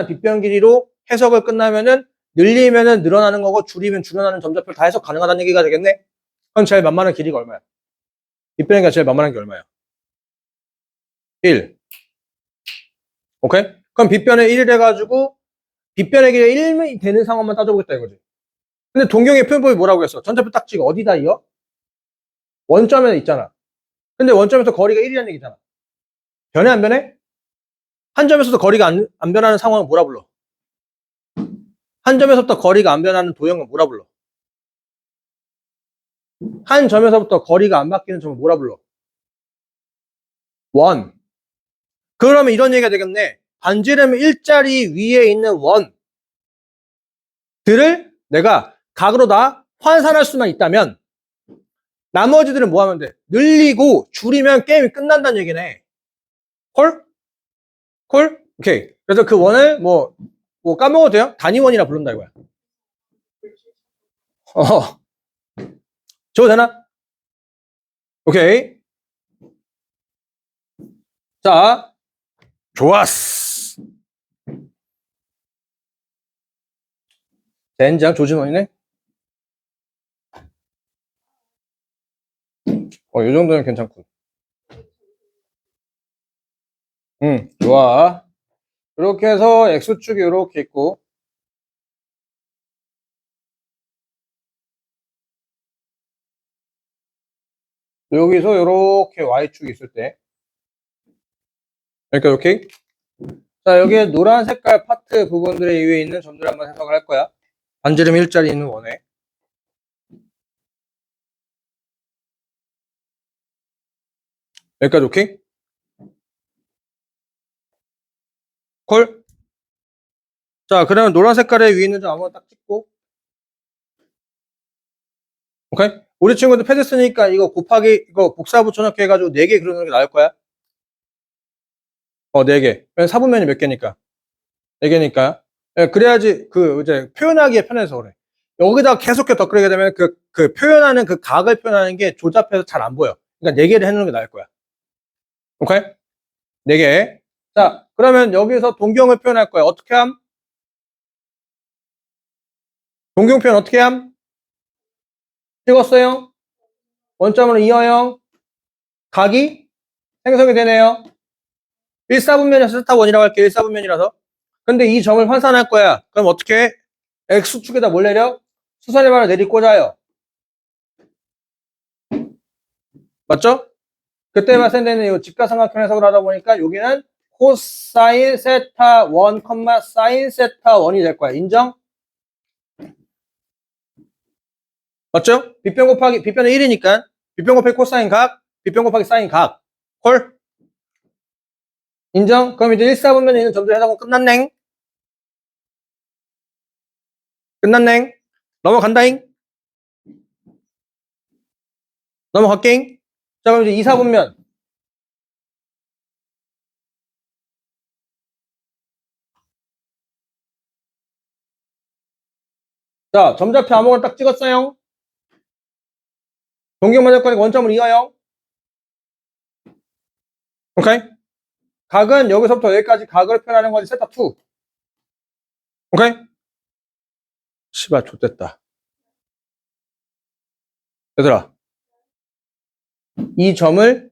빗변 길이로 해석을 끝나면은 늘리면은 늘어나는 거고 줄이면 줄어나는 점좌표를 다 해석 가능하다는 얘기가 되겠네? 그럼 제일 만만한 길이가 얼마야? 빗변 길이가 제일 만만한 게 얼마야? 1. 오케이? 그럼 빗변의 1을 해가지고 빗변의 길이가 1이 되는 상황만 따져보겠다 이거지. 근데 동경의 표현법이 뭐라고 했어? 점좌표 딱 찍어. 어디다 이어? 원점에 있잖아. 근데 원점에서 거리가 1이라는 얘기잖아. 변해 안 변해? 한 점에서도 거리가 안 변하는 상황은 뭐라 불러? 한 점에서부터 거리가 안 변하는 도형은 뭐라 불러? 한 점에서부터 거리가 안 바뀌는 점은 뭐라 불러? 원. 그러면 이런 얘기가 되겠네. 반지름 일자리 위에 있는 원들을 내가 각으로 다 환산할 수만 있다면 나머지들은 뭐 하면 돼? 늘리고 줄이면 게임이 끝난다는 얘기네. 콜? 콜? 오케이. 그래서 그 원을 뭐 까먹어도 돼요? 단위원이라 부른다 이거야. 줘도 되나? 오케이. 자, 좋았어. 젠장 조진원이네. 이 정도면 괜찮고. 좋아. 이렇게 해서 X축이 이렇게 있고, 여기서 이렇게 Y축이 있을 때. 그러니까 이렇게. 자, 여기에 노란 색깔 파트 부분들의 위에 있는 점들을 한번 해석을 할 거야. 반지름 일자리 있는 원에. 여기까지 오케이? 콜? 자, 그러면 노란 색깔의 위에 있는 점 아무거나 딱 찍고. 오케이? 우리 친구들 패드 쓰니까 이거 곱하기, 이거 복사 붙여넣기 해가지고 4개 그려놓는 게 나을 거야? 4개. 4분면이 몇 개니까? 4개니까. 그래야지, 이제 표현하기에 편해서 그래. 여기다가 계속해서 덧그리게 되면 그 표현하는 그 각을 표현하는 게 조잡해서 잘 안 보여. 그러니까 4개를 해놓는 게 나을 거야. 오케이? 4개. 자, 그러면 여기서 동경을 표현할 거야. 어떻게 함? 동경 표현 어떻게 함? 찍었어요? 원점으로 이어요? 각이 생성이 되네요. 1사분면이라서 세타원이라고 할게요. 1사분면이라서. 근데 이 점을 환산할 거야. 그럼 어떻게 해? X축에다 뭘 내려? 수선의 발을 내리 꽂아요. 맞죠? 그때 발생되는 이 직각삼각형 해석을 하다 보니까 여기는 코사인 세타 1, 사인 세타 1이 될 거야. 인정? 맞죠? 빗변 1이니까 빗변 곱하기 코사인 각, 빗변 곱하기 사인 각. 콜? 인정? 그럼 이제 1사분면에 있는 점들 해석은 끝났넹? 끝났넹? 넘어간다잉? 넘어갈게잉? 자, 그럼 이제 2사분면. 자, 점좌표 아무거나 딱 찍었어요. 동경만 할 거니까 원점을 이어요. 오케이? 각은 여기서부터 여기까지 각을 표현하는 거지, 세타 2. 오케이? 씨발, 좆됐다. 얘들아, 이 점을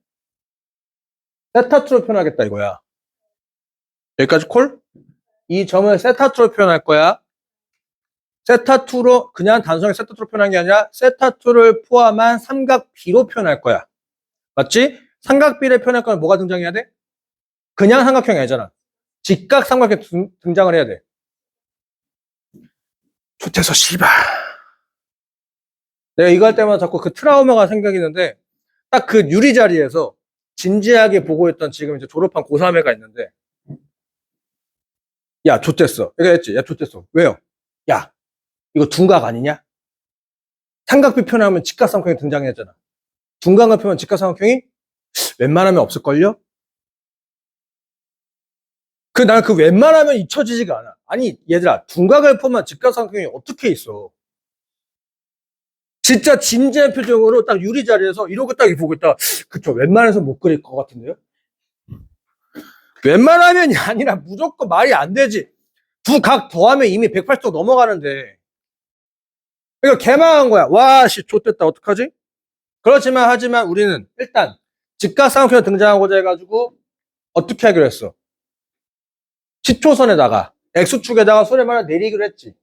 세타2로 표현하겠다 이거야. 여기까지 콜? 이 점을 세타2로 표현할 거야. 세타2로 그냥 단순하게 세타2로 표현한 게 아니라 세타2를 포함한 삼각 B로 표현할 거야. 맞지? 삼각 B를 표현할 거면 뭐가 등장해야 돼? 그냥 삼각형이 아니잖아. 직각 삼각형이 등장을 해야 돼. 좋대서 씨발. 내가 이거 할 때마다 자꾸 그 트라우마가 생각이는데 딱 그 유리 자리에서 진지하게 보고 있던 지금 이제 졸업한 고3 애가 있는데 야 좋댔어. 내가 했지. 야 좋댔어. 왜요? 야 이거 둔각 아니냐? 삼각비 표현하면 직각삼각형이 등장했잖아. 둔각을 표현하면 직각삼각형이 웬만하면 없을걸요? 나는 그 웬만하면 잊혀지지가 않아. 아니 얘들아 둔각을 포함한 직각삼각형이 어떻게 있어? 진짜 진지한 표정으로 딱 유리 자리에서 이러고 딱 보고 있다. 그쵸 웬만해서 못 그릴 것 같은데요? 웬만하면이 아니라 무조건 말이 안 되지. 두 각 더하면 이미 180도 넘어가는데. 그러니까 개망한 거야. 와, 씨, 좆됐다. 어떡하지? 그렇지만, 하지만 우리는 일단 직각삼각형이 등장하고자 해가지고 어떻게 하기로 했어? 시초선에다가 X축에다가 소리를 하나 내리기로 했지.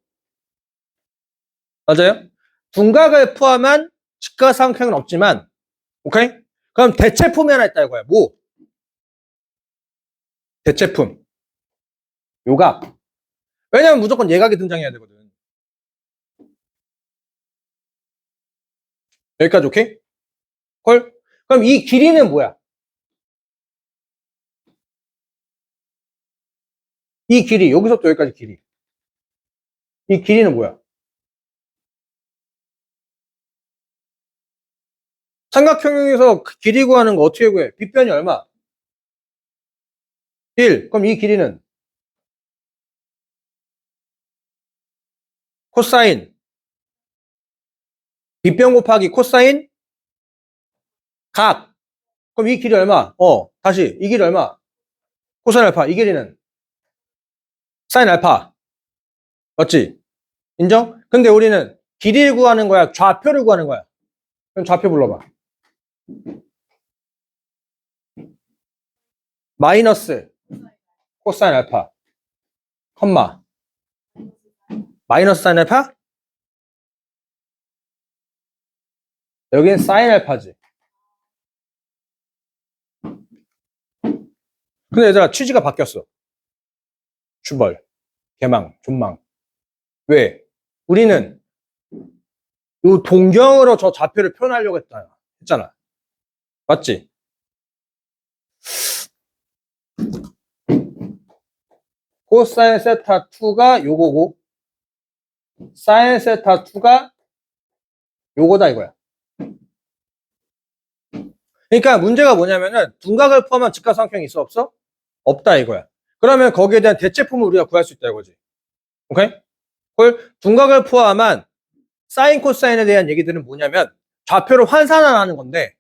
맞아요? 둔각을 포함한 직각삼각형은 없지만, 오케이? 그럼 대체품이 하나 있다 이거야. 뭐? 대체품. 요각. 왜냐면 무조건 예각이 등장해야 되거든. 여기까지 오케이? 헐? 그럼 이 길이는 뭐야? 이 길이, 여기서부터 여기까지 길이. 이 길이는 뭐야? 삼각형에서 길이 구하는 거 어떻게 구해? 빗변이 얼마? 1. 그럼 이 길이는? 코사인. 빗변 곱하기 코사인? 각. 그럼 이 길이 얼마? 다시. 이 길이 얼마? 코사인 알파. 이 길이는? 사인 알파. 맞지? 인정? 근데 우리는 길이를 구하는 거야? 좌표를 구하는 거야? 그럼 좌표 불러봐. 마이너스 코사인 알파. 컴마. 마이너스 사인 알파? 여기는 사인 알파지. 근데 얘들아, 취지가 바뀌었어. 주벌. 개망. 존망. 왜? 우리는 요 동경으로 저 좌표를 표현하려고 했잖아. 맞지? 코사인 세타 2가 요거고 사인 세타 2가 요거다 이거야. 그러니까 문제가 뭐냐면은 둔각을 포함한 직각삼각형이 있어 없어? 없다 이거야. 그러면 거기에 대한 대체품을 우리가 구할 수 있다 이거지. 오케이? 둔각을 포함한 사인 코사인에 대한 얘기들은 뭐냐면 좌표를 환산하는 건데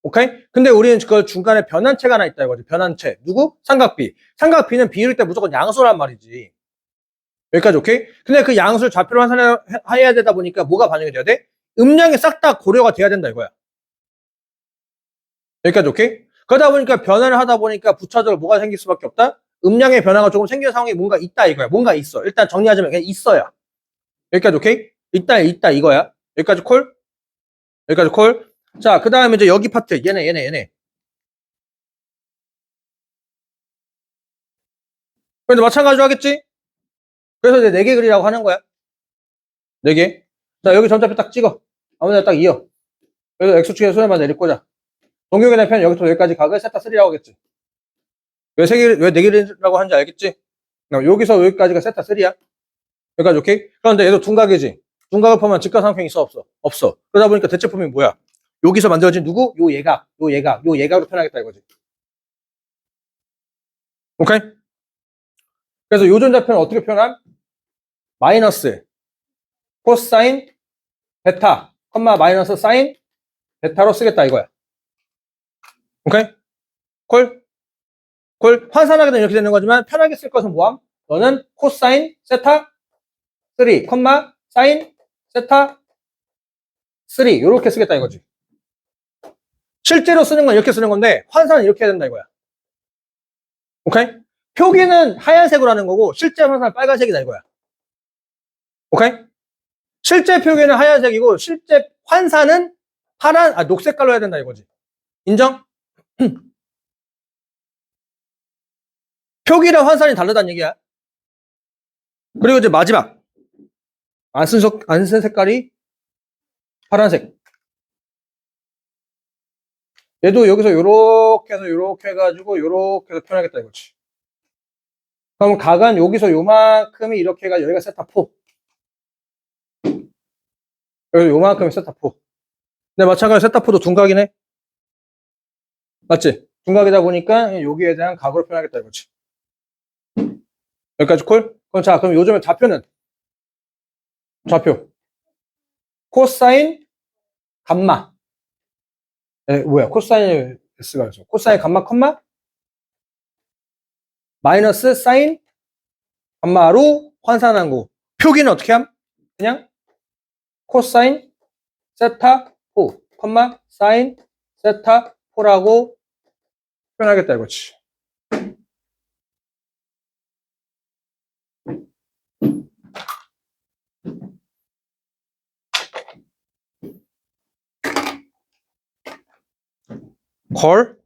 오케이? 근데 우리는 그걸 중간에 변환체가 하나 있다 이거지. 변환체. 누구? 삼각비. 삼각비는 비율 때 무조건 양수란 말이지. 여기까지 오케이? 근데 그 양수를 좌표로 환산해야 되다 보니까 뭐가 반영이 돼야 돼? 음량이 싹 다 고려가 돼야 된다 이거야. 여기까지 오케이? 그러다 보니까 변화를 하다 보니까 부차적으로 뭐가 생길 수밖에 없다? 음량의 변화가 조금 생기는 상황이 뭔가 있다 이거야. 뭔가 있어. 일단 정리하자면 그냥 있어야. 여기까지 오케이? 있다 이거야. 여기까지 콜? 여기까지 콜? 자, 그 다음에 이제 여기 파트. 얘네. 근데 마찬가지로 하겠지? 그래서 이제 4개 그리라고 하는 거야. 4개. 자, 여기 점자표 딱 찍어. 아무데나 딱 이어. 그래서 X축에 수렴만 내릴 거자. 동경의 대표는 여기부터 여기까지 각을 세타 3라고 하겠지. 왜 4개라고 하는지 알겠지? 여기서 여기까지가 세타 3야. 여기까지 오케이? 그런데 얘도 둔각이지. 둔각을 포함한 직각삼각형이 있어 없어? 없어. 그러다 보니까 대체품이 뭐야? 여기서 만들어진 누구? 요 예각으로 표현하겠다 이거지. 오케이? 그래서 요 전자표는 어떻게 표현함? 마이너스 코사인 베타 컴마 마이너스 사인 베타로 쓰겠다 이거야. 오케이? 콜? 환산하게 되면 이렇게 되는 거지만 편하게 쓸 것은 뭐함? 너는 코사인 세타 3 컴마 사인 세타 3 이렇게 쓰겠다 이거지. 실제로 쓰는 건 이렇게 쓰는 건데 환산은 이렇게 해야 된다 이거야. 오케이? 표기는 하얀색으로 하는 거고 실제 환산은 빨간색이다 이거야. 오케이? 실제 표기는 하얀색이고 실제 환산은 녹색깔로 해야 된다 이거지. 인정? 표기랑 환산이 다르다는 얘기야. 그리고 이제 마지막 안 쓴 색깔이 파란색. 얘도 여기서 요렇게 해서 요렇게 해가지고 요렇게 해서 표현하겠다 이거지. 그럼 각은 여기서 요만큼이 이렇게 해가 여기가 세타 4. 여기 요만큼이 세타 4. 근데 마찬가지로 세타 4도 둔각이네. 맞지? 둔각이다 보니까 여기에 대한 각으로 표현하겠다 이거지. 여기까지 콜? 그럼 자, 그럼 요즘에 좌표. 코사인, 감마. 뭐야? 코사인 S가 있어. 코사인, 감마, 컴마? 마이너스 사인, 감마로 환산한 거. 표기는 어떻게 함? 그냥 코사인, 세타 4, 컴마, 사인, 세타 4라고 표현하겠다 이거지. 걸?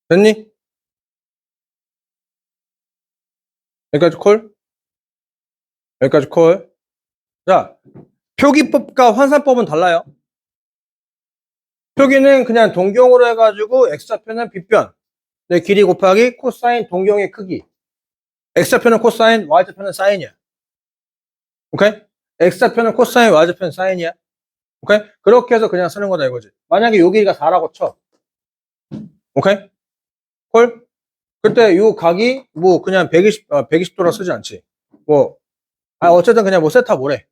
됐니? 여기까지 콜? 여기까지 콜. 자, 표기법과 환산법은 달라요. 표기는 그냥 동경으로 해가지고 x좌표는 빗변, 내 길이 곱하기 코사인 동경의 크기. x좌표는 코사인, y좌표는 사인이야. 오케이? x좌표는 코사인, y좌표는 사인이야. 오케이? 그렇게 해서 그냥 쓰는 거다 이거지. 만약에 요 길이가 4라고 쳐. 오케이? 콜? 그때 요 각이 뭐 그냥 120도라 쓰지 않지. 어쨌든 그냥 뭐 세타 뭐래.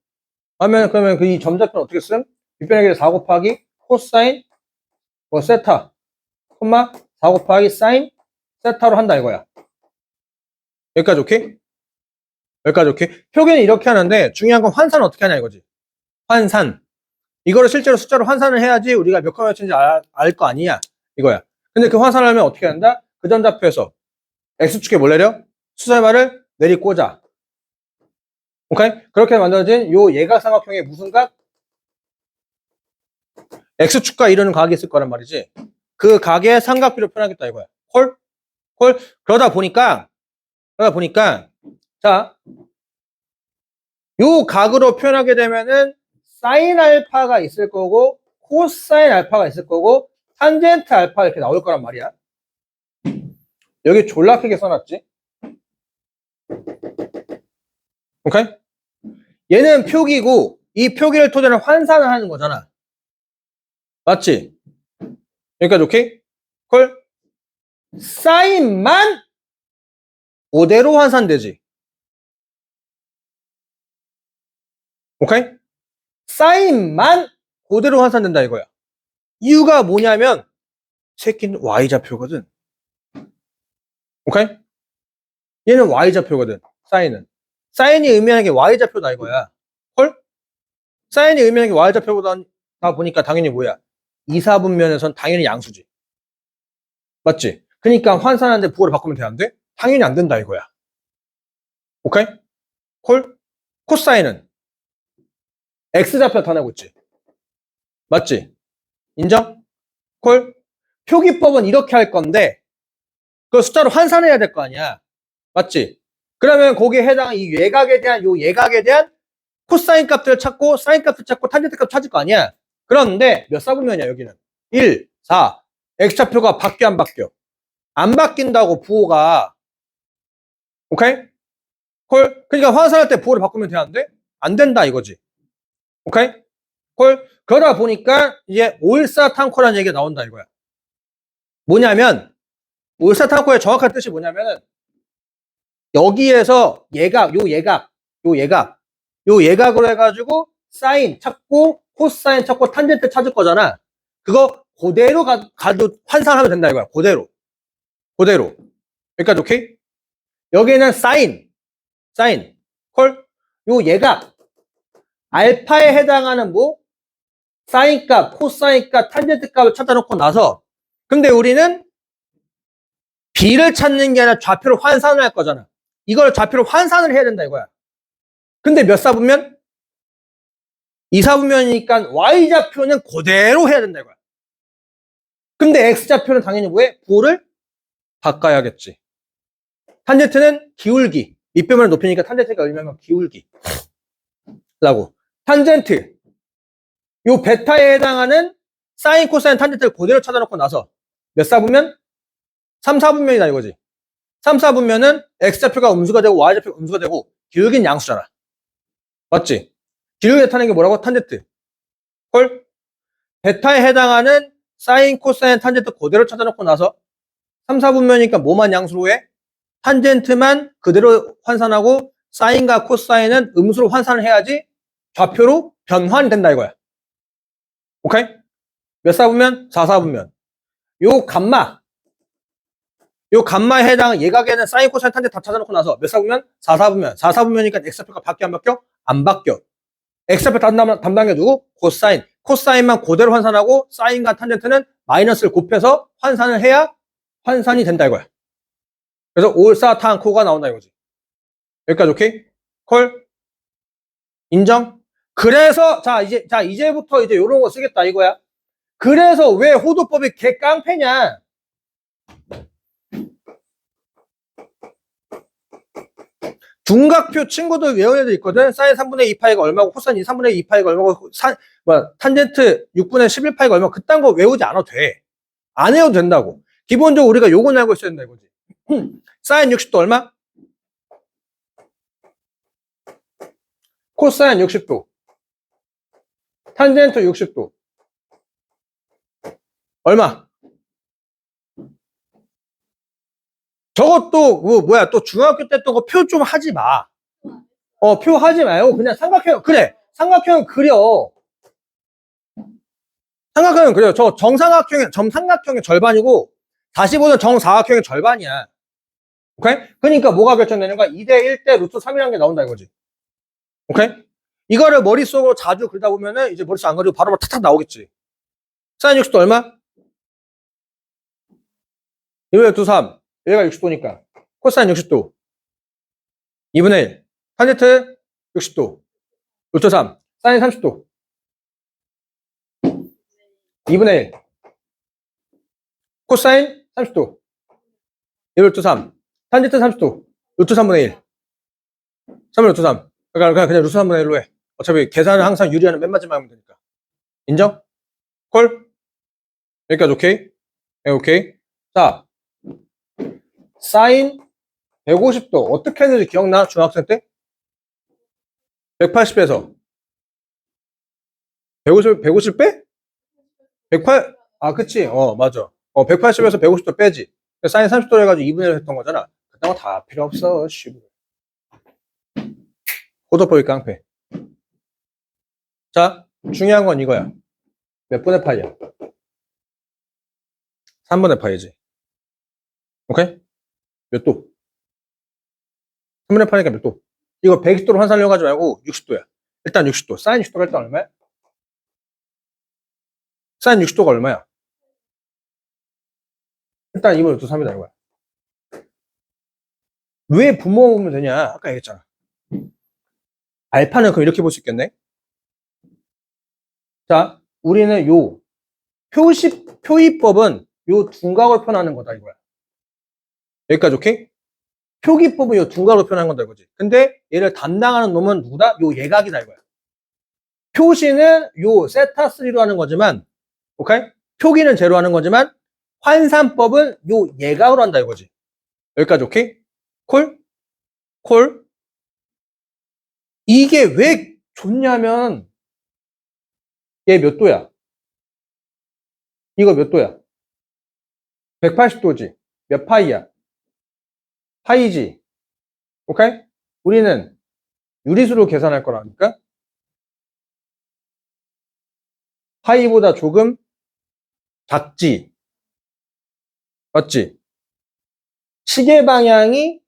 그러면 그 이 점좌표는 어떻게 쓴? 빗변의 길이 4 곱하기 코사인 세타, 콤마 4 곱하기 사인 세타로 한다 이거야. 여기까지 오케이? 여기까지 오케이? 표기는 이렇게 하는데 중요한 건 환산은 어떻게 하냐 이거지. 환산. 이거를 실제로 숫자로 환산을 해야지 우리가 몇 컴마 몇인지 알 거 아니야 이거야. 근데 그 환산을 하면 어떻게 한다? 그 점좌표에서 x축에 뭘 내려? 수설말을 내리 꽂아. 오케이? 그렇게 만들어진 요 예각삼각형의 무슨 각? x축과 이루는 각이 있을 거란 말이지. 그 각의 삼각비로 표현하겠다 이거야. 콜? 그러다 보니까 자, 요 각으로 표현하게 되면은 사인 알파가 있을 거고 코사인 알파가 있을 거고 탄젠트 알파 이렇게 나올 거란 말이야. 여기 졸라 크게 써놨지. 오케이? 얘는 표기고 이 표기를 토대로 환산을 하는 거잖아. 맞지? 여기까지 오케이? 콜? 사인만 그대로 환산되지. 오케이? 사인만 그대로 환산된다 이거야. 이유가 뭐냐면 새끼는 y좌표거든. 오케이? 얘는 y좌표거든. 사인이 의미하는 게 y좌표다 이거야. 헐? 사인이 의미하는 게 y좌표보다 보니까 당연히 뭐야? 2, 4분면에선 당연히 양수지. 맞지? 그러니까 환산하는데 부호를 바꾸면 돼, 안 돼? 당연히 안 된다 이거야. 오케이? 콜? 코사인은 x좌표 나타내고 있지. 맞지? 인정? 콜? 표기법은 이렇게 할 건데 그 숫자로 환산해야 될 거 아니야. 맞지? 그러면 거기에 해당한 이 예각에 대한 코사인 값들을 찾고 사인 값을 찾고 탄젠트 값 찾을 거 아니야. 그런데 몇 사분면이야 여기는? 1, 4. x좌표가 바뀌어 안 바뀌어? 안 바뀐다고 부호가. 오케이? 콜? 그러니까 환산할 때 부호를 바꾸면 되는데 안 된다 이거지. 오케이? 콜? 그러다 보니까 이제 올사탕코라는 얘기가 나온다 이거야. 뭐냐면 올사탕코의 정확한 뜻이 뭐냐면은 여기에서 요 예각으로 해가지고 사인 찾고 코사인 찾고 탄젠트 찾을 거잖아. 그거 그대로 가도 환산하면 된다 이거야. 그대로. 여기까지 오케이? 여기는 사인, 콜. 요 예각, 알파에 해당하는 뭐 사인 값, 코사인 값, 탄젠트 값을 찾아놓고 나서 근데 우리는 B를 찾는 게 아니라 좌표를 환산을 할 거잖아. 이걸 좌표를 환산을 해야 된다 이거야. 근데 몇 사분면? 2사분면이니까 Y좌표는 그대로 해야 된다 이거야. 근데 X좌표는 당연히 뭐해? 부호를 바꿔야겠지. 탄젠트는 기울기. 밑변면을 높이니까 탄젠트가 얼마면 기울기. 라고. 탄젠트. 요 베타에 해당하는 사인, 코사인, 탄젠트를 그대로 찾아놓고 나서 몇 사분면? 3, 4분면이다 이거지. 3, 4분면은 X좌표가 음수가 되고 Y좌표가 음수가 되고 기울기는 양수잖아. 맞지? 기울기 나타내는 게 뭐라고? 탄젠트. 헐? 베타에 해당하는 사인, 코사인, 탄젠트 그대로 찾아놓고 나서 3, 4분면이니까 뭐만 양수로 해? 탄젠트만 그대로 환산하고 사인과 코사인은 음수로 환산을 해야지 좌표로 변환된다 이거야. 오케이? 몇 사분면? 4, 4분면. 요 감마에 해당한 예각에는 사인, 코사인, 탄젠트 다 찾아놓고 나서 몇 사분면? 4, 4분면. 4, 4분면이니까 X좌표가 바뀌어 안 바뀌어? 안 바뀌어. X좌표 담당해 두고 코사인. 코사인만 그대로 환산하고 사인과 탄젠트는 마이너스를 곱해서 환산을 해야 환산이 된다 이거야. 그래서 올사탄코가 나온다 이거지. 여기까지 오케이? 콜? 인정? 그래서 이제부터 이제 요런 거 쓰겠다 이거야. 그래서 왜 호도법이 개깡패냐? 둔각표 친구들 외운 애들 있거든. 사인 3분의 2파이가 얼마고 코사인 3분의 2파이가 얼마고 탄젠트 6분의 11파이가 얼마고 그딴 거 외우지 않아도 돼. 안 외워도 된다고. 기본적으로 우리가 요건 알고 있어야 된다 이거지. 사인 60도 얼마? 코사인 60도. 탄젠트 60도. 얼마? 저것도 또 중학교 때 했던 거 표 좀 하지 마. 표 하지 말고 그냥 삼각형 그래. 삼각형 그려. 삼각형은 그래요. 저 정삼각형의 절반이고 다시 보면 정사각형의 절반이야. 오케이? 그러니까 뭐가 결정되는 거야? 2대 1대 루트 3이라는 게 나온다 이거지. 오케이? 이거를 머릿속으로 자주 그리다 보면은 이제 머릿속 안 그리고 바로 탁탁 나오겠지. 사인 60도 얼마? 1의 2, 3. 얘가 60도니까. 코사인 60도. 2분의 1. 탄젠트 60도. 루트 3. 사인 30도. 2분의 1. 코사인 30도. 1의 2, 3. 탄젠트 30도. 루트 3분의 1. 3의 루트 3. 그러니까 그냥 루트 3분의 1로 해. 어차피 계산은 항상 유리하는 맨 마지막에 하면 되니까. 인정? 콜? 여기까지 오케이? 네, 오케이. 자, 사인 150도 어떻게 했는지 기억나? 중학생 때? 180에서 150 빼? 108? 그치. 맞아. 180에서 150도 빼지. 사인 30도 해가지고 2분의 1 했던 거잖아. 그딴 거 다 필요 없어. 호도법이 깡패. 자, 중요한 건 이거야. 몇 분의 파이야? 3분의 파이지. 오케이? 몇 도? 3분의 파이니까 몇 도? 이거 120도로 환산하려고 하지 말고 60도야. 일단 60도. 사인 60도가 일단 얼마야? 사인 60도가 얼마야? 일단 2분의 루트 3이다 이거야. 왜 분모만 보면 되냐? 아까 얘기했잖아. 알파는 그럼 이렇게 볼 수 있겠네? 자, 우리는 요 표기법은 요 둔각을 표현하는 거다 이거야. 여기까지 오케이? 표기법은 요 둔각으로 표현하는 거다 이거지. 근데 얘를 담당하는 놈은 누구다? 요 예각이다 이거야. 표시는 요 세타3로 하는 거지만, 오케이? 표기는 제로 하는 거지만, 환산법은 요 예각으로 한다 이거지. 여기까지 오케이? 콜? 이게 왜 좋냐면, 얘 몇 도야? 이거 몇 도야? 180도지. 몇 파이야? 파이지. 오케이? 우리는 유리수로 계산할 거라니까? 파이보다 조금 작지. 맞지? 시계 방향이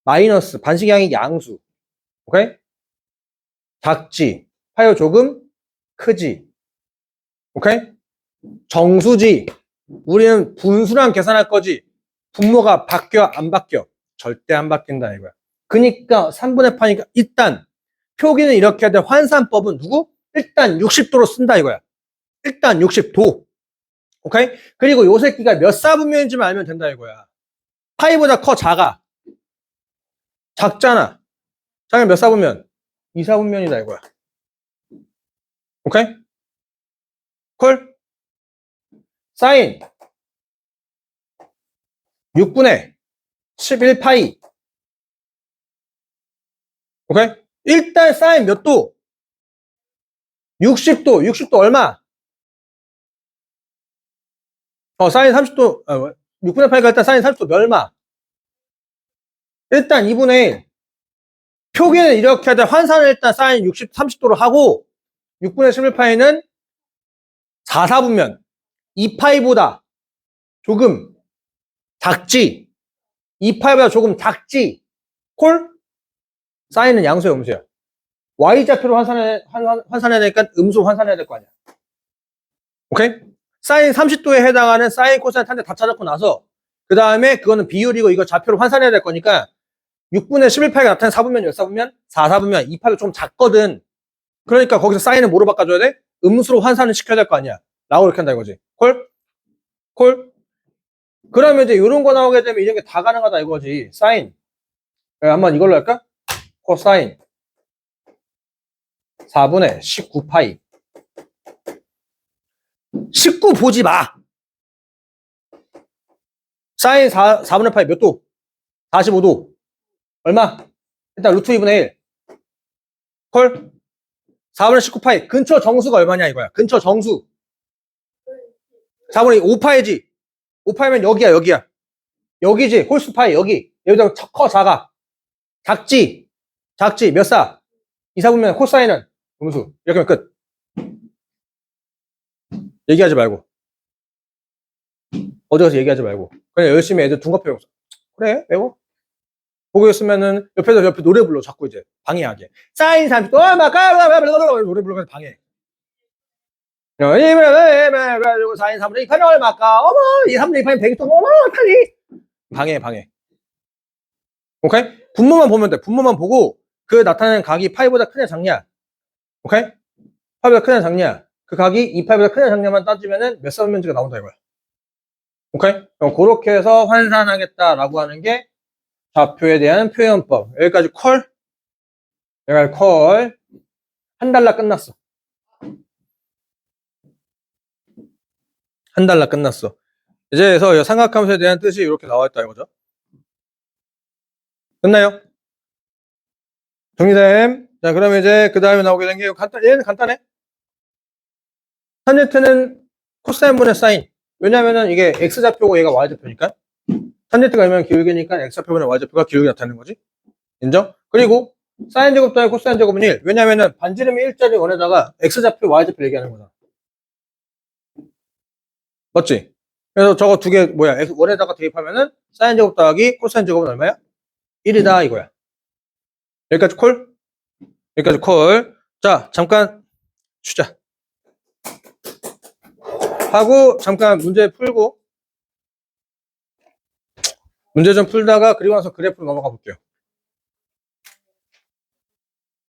마이너스, 반시계향이 양수. 오케이? 작지. 파이보다 조금 크지. 오케이? 정수지. 우리는 분수랑 계산할 거지. 분모가 바뀌어, 안 바뀌어? 절대 안 바뀐다, 이거야. 그니까 3분의 파니까 일단 표기는 이렇게 해야 돼. 환산법은 누구? 일단 60도로 쓴다, 이거야. 일단 60도. 오케이? 그리고 요 새끼가 몇 사분면인지만 알면 된다, 이거야. 파이보다 커, 작아? 작잖아. 작으면 몇 사분면? 2사분면이다, 이거야. 오케이? 콜? 사인 6분의 11파이. 오케이? 일단 사인 몇 도? 60도. 60도 얼마? 사인 30도. 6분의 파이가 일단 사인 30도 얼마? 일단 2분의 1. 표기는 이렇게 하되 환산을 일단 사인 60, 30도로 하고 6분의 11파이는 4사분면. 2파이보다 조금 작지. 2파이보다 조금 작지. 콜? 사인은 양수야, 음수야? Y좌표로 환산해야 되니까 음수 환산해야 될 거 아니야. 오케이? 사인 30도에 해당하는 사인, 코사인, 탄젠트 다 찾았고 나서 그 다음에 그거는 비율이고 이거 좌표로 환산해야 될 거니까 6분의 11파이가 나타나는 4분면 몇 사분면? 4사분면. 2파이가 좀 작거든. 그러니까 거기서 사인은 뭐로 바꿔줘야 돼? 음수로 환산을 시켜야 될 거 아니야. 라고 이렇게 한다 이거지. 콜? 콜? 그러면 이제 이런 거 나오게 되면 이런 게 다 가능하다 이거지. 사인. 한번 이걸로 할까? 코사인 4분의 19파이. 19 보지 마. 사인 4분의 파이 몇 도? 45도. 얼마? 일단 루트 2분의 1. 콜? 4분의 19파이. 근처 정수가 얼마냐 이거야. 근처 정수. 4분의 5파이지. 5파이면 여기야, 여기야. 여기지. 홀수파이, 여기. 여기다 커, 작아. 작지. 작지. 몇 사? 2, 4분면 코사인은 음수. 이렇게 하면 끝. 얘기하지 말고. 어디 가서 얘기하지 말고. 그냥 열심히 애들 둔갑 배워. 그래, 배워. 보고 있으면은 옆에 노래 불러. 자꾸 이제 방해하게. 사인 30도, 노래 불러서 방해. 그리고 사인 3분의 2파이 얼마까? 어머, 2, 3분의 2파이 100도, 어머, 빨리. 방해. 오케이? 분모만 보면 돼. 분모만 보고 그 나타내는 각이 파이보다 크냐 작냐. 오케이? 파이보다 크냐 작냐. 그 각이 2파이보다 크냐 작냐만 따지면은 몇 사분면지가 나온다 이거야. 오케이? 그럼 그렇게 해서 환산하겠다라고 하는 게 좌표에 대한 표현법. 여기까지 콜. 여기까지 콜. 한 달러 끝났어. 한 달러 끝났어. 이제 그래서 삼각함수에 대한 뜻이 이렇게 나와 있다 이거죠. 끝나요? 정리됨. 자, 그러면 이제 그 다음에 나오게 된 게 얘는 간단해. 탄젠트는 코사인분의 사인. 왜냐면은 이게 X좌표고 얘가 Y좌표니까. 탄젠트가 얼마나 길게니까 X좌표분의 Y좌표가 길게 나타나는 거지. 인정? 그리고 사인 제곱 더하기 코사인 제곱은 1. 왜냐면은 반지름이 1짜리 원에다가 X좌표, Y좌표 얘기하는 거잖아. 맞지? 그래서 저거 두 개 뭐야? 원에다가 대입하면은 사인 제곱 더하기 코사인 제곱은 얼마야? 1이다 이거야. 여기까지 콜? 여기까지 콜. 자, 잠깐 쉬자. 하고 잠깐 문제 풀고 문제 좀 풀다가 그리고 나서 그래프로 넘어가 볼게요.